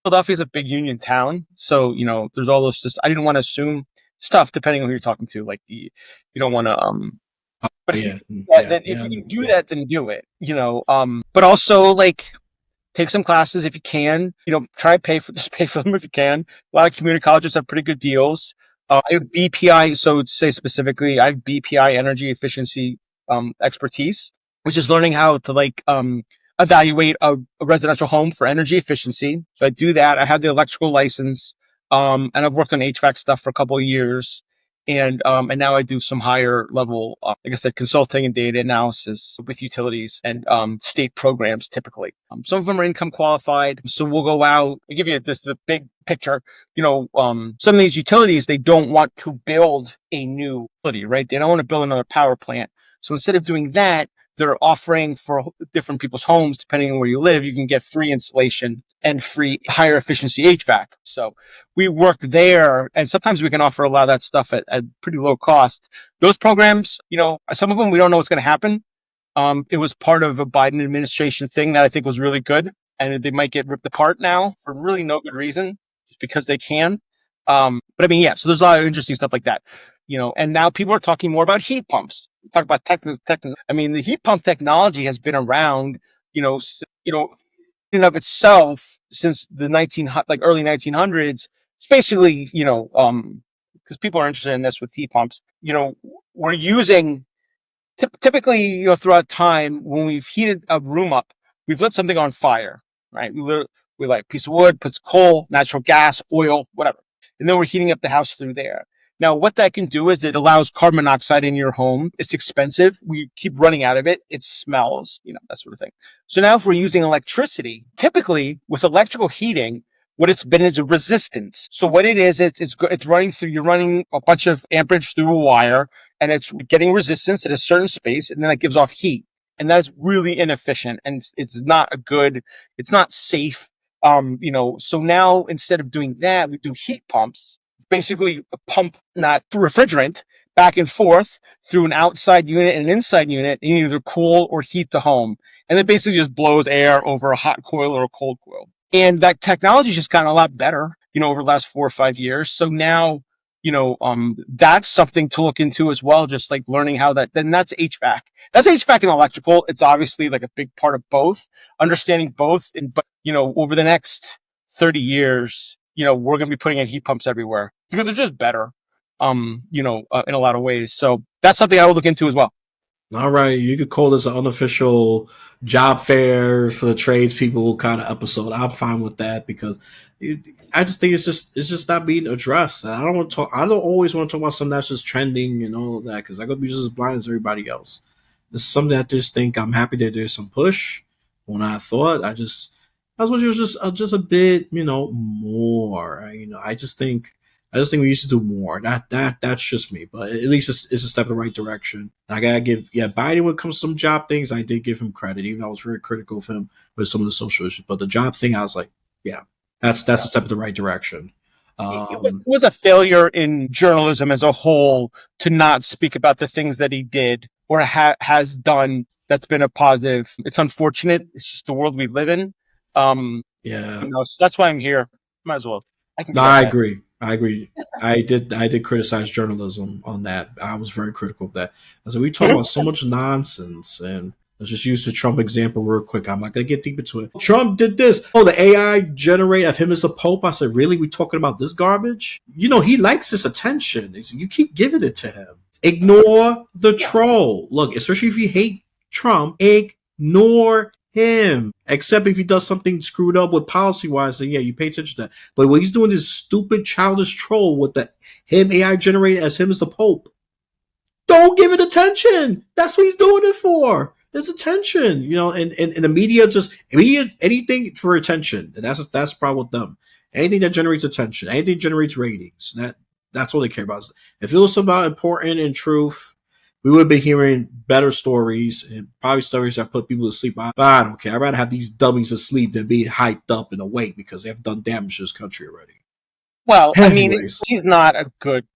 [SPEAKER 2] Philadelphia is a big union town, so there's all those. I didn't want to assume stuff depending on who you're talking to. Like you don't want to But if you
[SPEAKER 1] Yeah,
[SPEAKER 2] do that,
[SPEAKER 1] yeah,
[SPEAKER 2] then if
[SPEAKER 1] yeah,
[SPEAKER 2] you can do that, then do it. But also like take some classes if you can. Try and pay for them if you can. A lot of community colleges have pretty good deals. I have BPI, so say specifically, I have BPI energy efficiency expertise, which is learning how to evaluate a residential home for energy efficiency. So I do that. I have the electrical license, and I've worked on HVAC stuff for a couple of years. And now I do some higher level, like I said, consulting and data analysis with utilities and state programs typically. Some of them are income qualified, so we'll go out. I give you the big picture. Some of these utilities, they don't want to build a new utility, right? They don't want to build another power plant. So instead of doing that, they're offering for different people's homes, depending on where you live, you can get free insulation and free higher efficiency HVAC. So we work there, and sometimes we can offer a lot of that stuff at pretty low cost. Those programs, some of them we don't know what's going to happen. It was part of a Biden administration thing that I think was really good, and they might get ripped apart now for really no good reason, just because they can. But I mean, yeah. So there's a lot of interesting stuff like that, And now people are talking more about heat pumps. Talk about technical. I mean, the heat pump technology has been around, in and of itself since the early 1900s. It's basically, because people are interested in this with heat pumps. We're using typically, throughout time when we've heated a room up, we've lit something on fire, right? We light a piece of wood, puts coal, natural gas, oil, whatever, and then we're heating up the house through there. Now, what that can do is it allows carbon monoxide in your home. It's expensive. We keep running out of it. It smells, that sort of thing. So now if we're using electricity, typically with electrical heating, what it's been is a resistance. So what it is, it's running through, you're running a bunch of amperage through a wire, and it's getting resistance at a certain space, and then it gives off heat. And that's really inefficient, and it's not safe. So now instead of doing that, we do heat pumps, basically a pump, not refrigerant, back and forth through an outside unit and an inside unit, and you either cool or heat the home. And it basically just blows air over a hot coil or a cold coil. And that technology's just gotten a lot better, over the last 4 or 5 years. So now, that's something to look into as well. Just like learning how then that's HVAC. That's HVAC and electrical. It's obviously like a big part of both, understanding both. But, over the next 30 years, we're going to be putting in heat pumps everywhere because they're just better, in a lot of ways. So that's something I will look into as well.
[SPEAKER 1] All right, you could call this an unofficial job fair for the tradespeople kind of episode. I'm fine with that because I just think it's just not being addressed. And I don't want to talk. I don't always want to talk about something that's just trending and all of that because I could be just as blind as everybody else. This is something that I just think I'm happy that there's some push. When I thought, I was just a bit, more. I just think we used to do more. That's just me, but at least it's a step in the right direction. I gotta give Biden when it comes to some job things, I did give him credit, even though I was very critical of him with some of the social issues. But the job thing, I was like, yeah, that's a step in the right direction.
[SPEAKER 2] It was a failure in journalism as a whole to not speak about the things that he did or has done that's been a positive. It's unfortunate. It's just the world we live in.
[SPEAKER 1] Yeah,
[SPEAKER 2] So that's why I'm here. Might as well. I can
[SPEAKER 1] no,
[SPEAKER 2] be that
[SPEAKER 1] I
[SPEAKER 2] guy.
[SPEAKER 1] agree. I agree. I did criticize journalism on that. I was very critical of that. I said we talk about so much nonsense, and let's just use the Trump example real quick. I'm not gonna get deep into it. Trump did this. Oh, the AI generate of him as a pope. I said, really? We talking about this garbage? He likes this attention. He said, you keep giving it to him. Ignore the
[SPEAKER 2] Yeah.
[SPEAKER 1] troll. Look, especially if you hate Trump, ignore him. Except if he does something screwed up with policy wise, then yeah, you pay attention to that. But when he's doing this stupid childish troll with the him AI generated as him as the Pope, don't give it attention. That's what he's doing it for. It's attention, and the media just media anything for attention, and that's the problem with them. Anything that generates attention, anything that generates ratings, that's all they care about. If it was about important and truth, we would be hearing better stories and probably stories that put people to sleep. But I don't care. I'd rather have these dummies asleep than being hyped up and awake because they've done damage to this country already.
[SPEAKER 2] Well, I mean,
[SPEAKER 1] Anyways,
[SPEAKER 2] he's not a good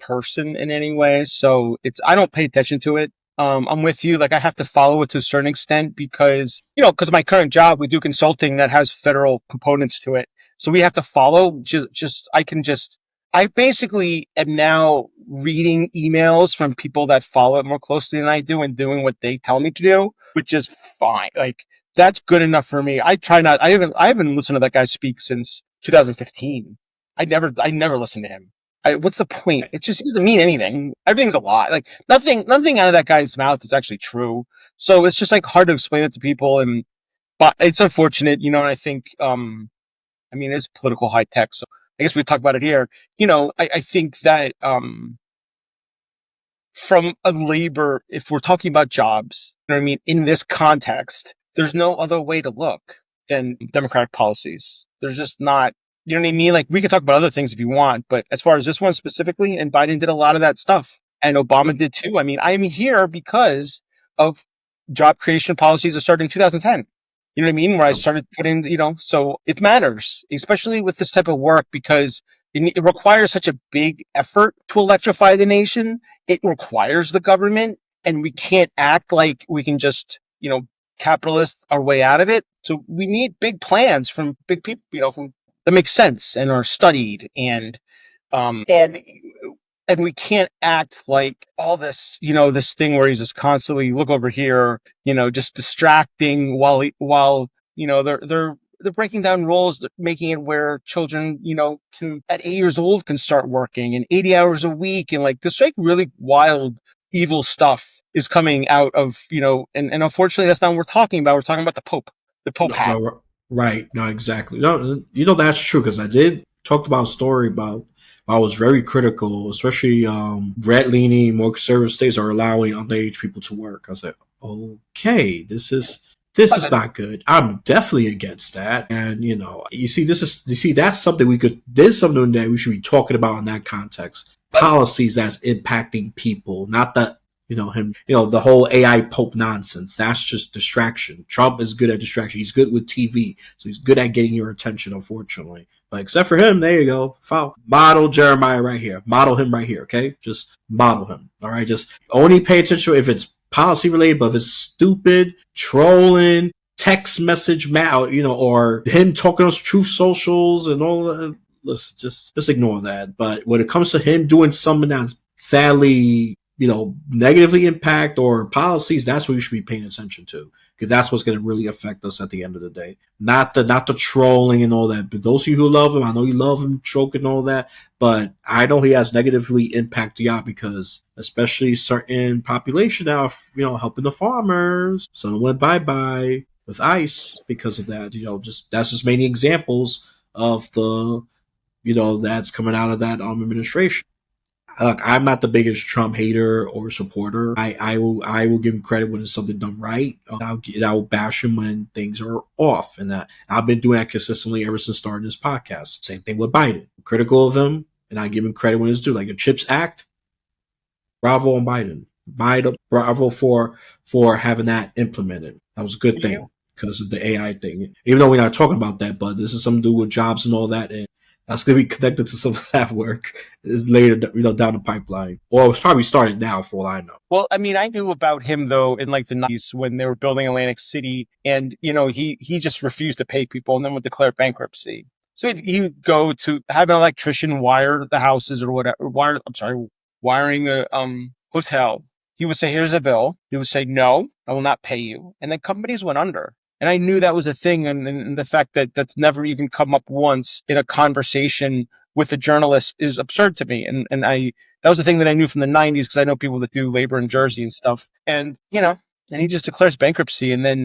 [SPEAKER 2] person in any way, so I don't pay attention to it. I'm with you. Like I have to follow it to a certain extent because because my current job we do consulting that has federal components to it, so we have to follow. I basically am now reading emails from people that follow it more closely than I do and doing what they tell me to do, which is fine. Like that's good enough for me. I try not. I haven't listened to that guy speak since 2015. I never listened to him. What's the point? It just doesn't mean anything. Everything's a lie. Like nothing out of that guy's mouth is actually true. So it's just like hard to explain it to people, but it's unfortunate, and I think, I mean, it's political high tech. So I guess we talk about it here. I think that, from a labor, if we're talking about jobs, you know what I mean? In this context, there's no other way to look than democratic policies. There's just not, you know what I mean? Like we could talk about other things if you want, but as far as this one specifically, and Biden did a lot of that stuff and Obama did too. I mean, I'm here because of job creation policies that started in 2010. You know what I mean? Where I started putting, so it matters, especially with this type of work because it requires such a big effort to electrify the nation. It requires the government, and we can't act like we can just, capitalist our way out of it. So we need big plans from big people, that make sense and are studied and we can't act like all this, this thing where he's just constantly look over here, just distracting while they're breaking down rules, making it where children, can at 8 years old can start working and 80 hours a week. And like this like really wild, evil stuff is coming out of, and unfortunately that's not what we're talking about. We're talking about the Pope,
[SPEAKER 1] no,
[SPEAKER 2] hat.
[SPEAKER 1] no, right, no, exactly. No, that's true because I did talked about a story about I was very critical, especially red leaning, more conservative states are allowing underage people to work. I was like, okay, this is not good. I'm definitely against that. And you see that's something there's something that we should be talking about in that context. Policies that's impacting people, not the him, the whole AI Pope nonsense. That's just distraction. Trump is good at distraction. He's good with TV, so he's good at getting your attention, unfortunately. But except for him, there you go. Follow. Model Jeremiah right here. Model him right here, okay? Just model him. All right. Just only pay attention if it's policy related, but if it's stupid, trolling, text message, or him talking on truth socials and all that. Listen, just ignore that. But when it comes to him doing something that's sadly negatively impact or policies, that's what you should be paying attention to because that's what's going to really affect us at the end of the day. Not the trolling and all that. But those of you who love him, I know you love him, choking and all that. But I know he has negatively impacted y'all because, especially certain population now, helping the farmers. Some went bye bye with ICE because of that. That's just many examples of the that's coming out of that administration. Look, I'm not the biggest Trump hater or supporter. I will give him credit when it's something done right. I'll bash him when things are off, and that I've been doing that consistently ever since starting this podcast. Same thing with Biden. I'm critical of him, and I give him credit when it's due. Like the CHIPS Act, bravo on Biden. Bravo for having that implemented. That was a good thing because of the AI thing. Even though we're not talking about that, but this is something to do with jobs and all that, and that's going to be connected to some of that work is later, down the pipeline. Or it's probably started now for all I know.
[SPEAKER 2] Well, I mean, I knew about him though in like the 90s when they were building Atlantic City and, he just refused to pay people and then would declare bankruptcy. So he would go to have an electrician wire the houses or whatever, wiring a, hotel. He would say, here's a bill. He would say, no, I will not pay you. And then companies went under. And I knew that was a thing. And the fact that that's never even come up once in a conversation with a journalist is absurd to me. And that was the thing that I knew from the 90s because I know people that do labor in Jersey and stuff. And, and he just declares bankruptcy. And then,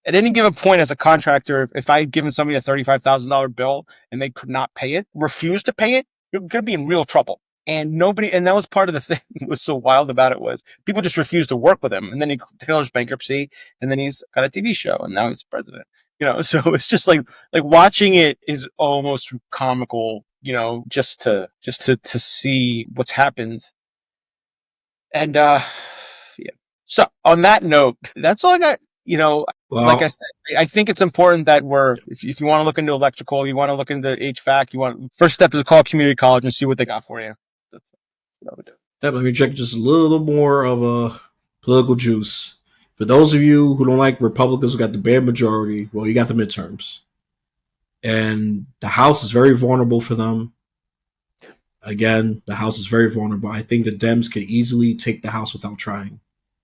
[SPEAKER 2] at any given point as a contractor, if I had given somebody a $35,000 bill and they could not pay it, refuse to pay it, you're going to be in real trouble. And that was part of the thing that was so wild about it was people just refused to work with him. And then he declares bankruptcy and then he's got a TV show and now he's president, so it's just like watching it is almost comical, just to see what's happened. And, yeah. So on that note, that's all I got. Like I
[SPEAKER 1] Well,
[SPEAKER 2] said, I think it's important that if you want to look into electrical, you want to look into HVAC, first step is to call community college and see what they got for you. That's what I would do.
[SPEAKER 1] let me check just a little more of a political juice. For those of you who don't like Republicans who got the bare majority, well, you got the midterms. And the House is very vulnerable for them. Again, the House is very vulnerable. I think the Dems could easily take the House without trying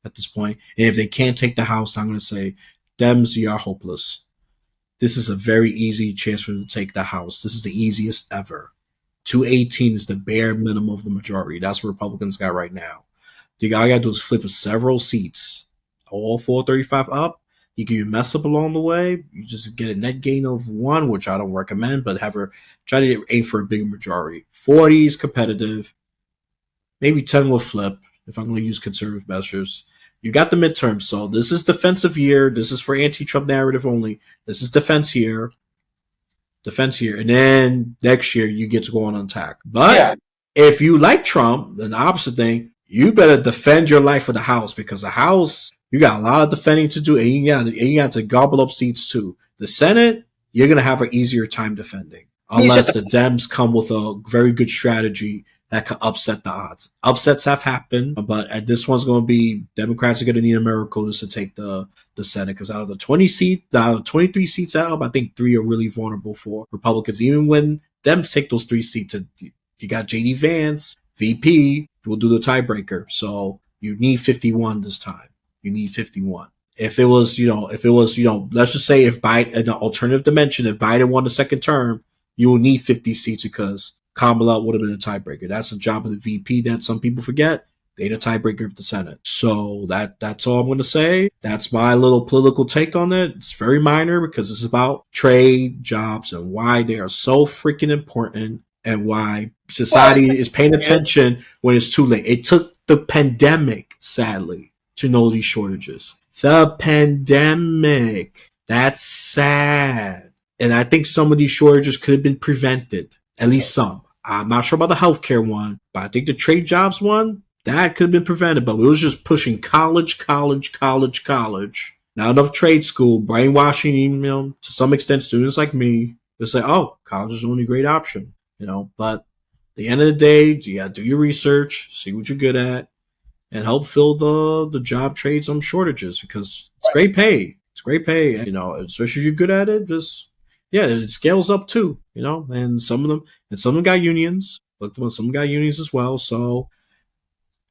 [SPEAKER 1] at this point. And if they can't take the House, I'm going to say, Dems, you are hopeless. This is a very easy chance for them to take the House. This is the easiest ever. 218 is the bare minimum of the majority. That's what Republicans got right now. The guy got to do is flip several seats, all 435 up. You can mess up along the way. You just get a net gain of one, which I don't recommend, but try to aim for a bigger majority. 40 is competitive. Maybe 10 will flip if I'm going to use conservative measures. You got the midterms, so this is defensive year. This is for anti-Trump narrative only. This is defense year. And then next year you get to go on attack. But if you like Trump, then the opposite thing, you better defend your life for the House, because the House, you got a lot of defending to do, and you got to gobble up seats too. The Senate, you're going to have an easier time defending, unless the Dems come with a very good strategy that could upset the odds. Upsets have happened, but this one's going to be Democrats are going to need a miracle just to take the Senate, because out of the 23 seats out, I think 3 are really vulnerable for Republicans. Even when Dems take those 3 seats, you got JD Vance, VP, will do the tiebreaker. So you need 51 this time. You need 51. If it was, let's just say if Biden, in an alternative dimension, if Biden won the second term, you will need 50 seats because Kamala would have been a tiebreaker. That's the job of the VP that some people forget. They're the tiebreaker of the Senate. So that's all I'm going to say. That's my little political take on it. It's very minor because it's about trade, jobs, and why they are so freaking important and why society is paying attention when it's too late. It took the pandemic, sadly, to know these shortages. The pandemic. That's sad. And I think some of these shortages could have been prevented. At least some. I'm not sure about the healthcare one, but I think the trade jobs one, that could have been prevented. But it was just pushing college. Not enough trade school, brainwashing, to some extent, students like me. They say, oh, college is the only great option, But at the end of the day, you got to do your research, see what you're good at, and help fill the job trades shortages, because it's great pay. It's great pay, especially if you're good at it. It scales up too, and some of them got unions, but some of them got unions as well. So,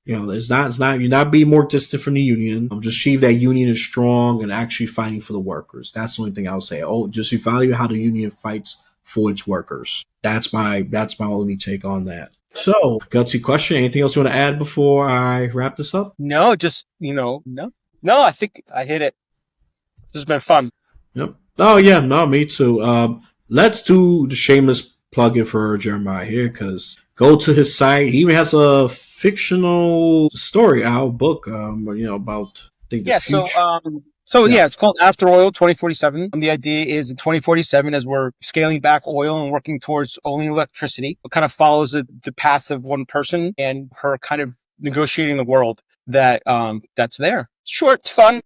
[SPEAKER 1] it's not, you're not being more distant from the union. Just see if that union is strong and actually fighting for the workers. That's the only thing I'll say. Just evaluate how the union fights for its workers. That's my only take on that. So, gutsy question. Anything else you want to add before I wrap this up?
[SPEAKER 2] No, just, no. I think I hit it. This has been fun.
[SPEAKER 1] Yep. Oh yeah, no, me too. Let's do the shameless plug-in for Jeremiah here, because go to his site. He even has a fictional story out book, about I think the future.
[SPEAKER 2] It's called After Oil 2047. The idea is in 2047, as we're scaling back oil and working towards only electricity, it kind of follows the path of one person and her kind of negotiating the world that's there. Short, fun.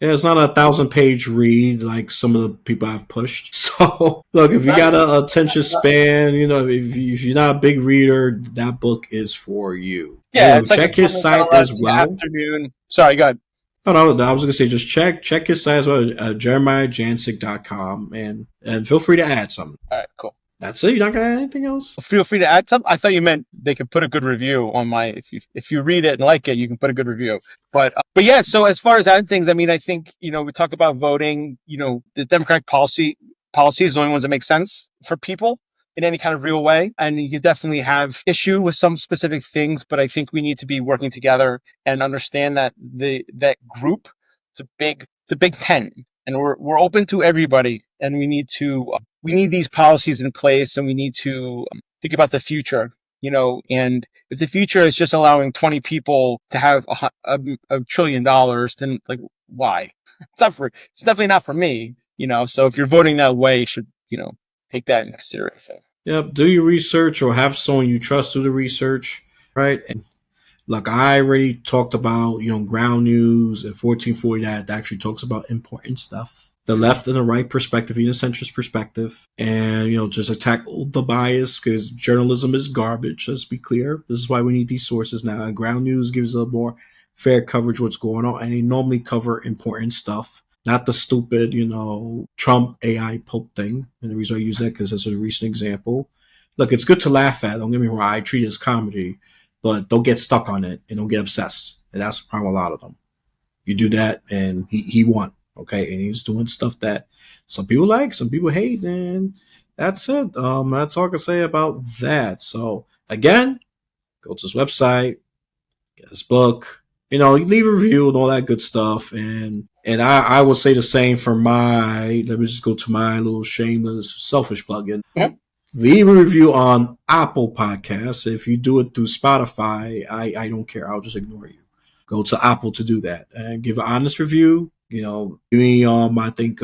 [SPEAKER 1] Yeah, it's not a 1,000-page read like some of the people I've pushed. So, look, if you got an attention span, if you're not a big reader, that book is for you.
[SPEAKER 2] Yeah, it's
[SPEAKER 1] check his site as well.
[SPEAKER 2] Afternoon. Sorry, go ahead.
[SPEAKER 1] Oh, no, I was going to say, just check his site as well, jeremiahjancik.com, and feel free to add something.
[SPEAKER 2] All right, cool.
[SPEAKER 1] That's it? You're not going to add anything else?
[SPEAKER 2] Feel free to add something. I thought you meant they could put a good review on my, if you read it and like it, you can put a good review. But yeah, so as far as adding things, I mean, I think, we talk about voting, the Democratic policies are the only ones that make sense for people in any kind of real way. And you definitely have issue with some specific things, but I think we need to be working together and understand that that group, it's a big it's a big tent, and we're open to everybody, and we need these policies in place, and we need to think about the future. And if the future is just allowing 20 people to have $1 trillion, then like, why? It's definitely not for me. So if you're voting that way, you should, take that in consideration.
[SPEAKER 1] Yep. Do your research or have someone you trust do the research, right? And look, I already talked about, ground news and 1440 that actually talks about important stuff. The left and the right perspective, even centrist perspective, and just attack the bias because journalism is garbage. Let's be clear. This is why we need these sources now. And ground news gives a more fair coverage of what's going on, and they normally cover important stuff, not the stupid, Trump AI Pope thing. And the reason I use that because that's a recent example. Look, it's good to laugh at. Don't get me wrong. I treat it as comedy, but don't get stuck on it and don't get obsessed. And that's the problem with a lot of them. You do that, and he won. Okay, and he's doing stuff that some people like, some people hate, and that's it. That's all I can say about that. So again, go to his website, get his book, leave a review and all that good stuff. And I will say the same for let me just go to my little shameless, selfish plugin.
[SPEAKER 2] Mhm.
[SPEAKER 1] Leave a review on Apple Podcasts. If you do it through Spotify, I don't care. I'll just ignore you. Go to Apple to do that and give an honest review. Give me I think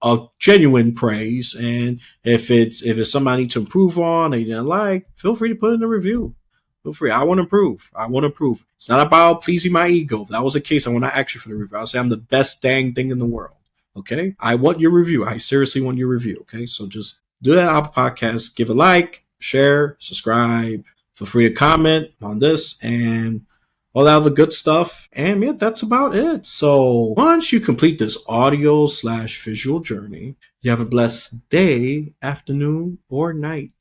[SPEAKER 1] a genuine praise. And if it's something I need to improve on and you didn't like, feel free to put in a review. Feel free. I want to improve. I want to improve. It's not about pleasing my ego. If that was the case, I want to ask you for the review. I'll say I'm the best dang thing in the world. Okay? I want your review. I seriously want your review. Okay? So just do that Apple Podcast. Give a like, share, subscribe. Feel free to comment on this and all that other good stuff. And yeah, that's about it. So once you complete this audio/visual journey, you have a blessed day, afternoon, or night.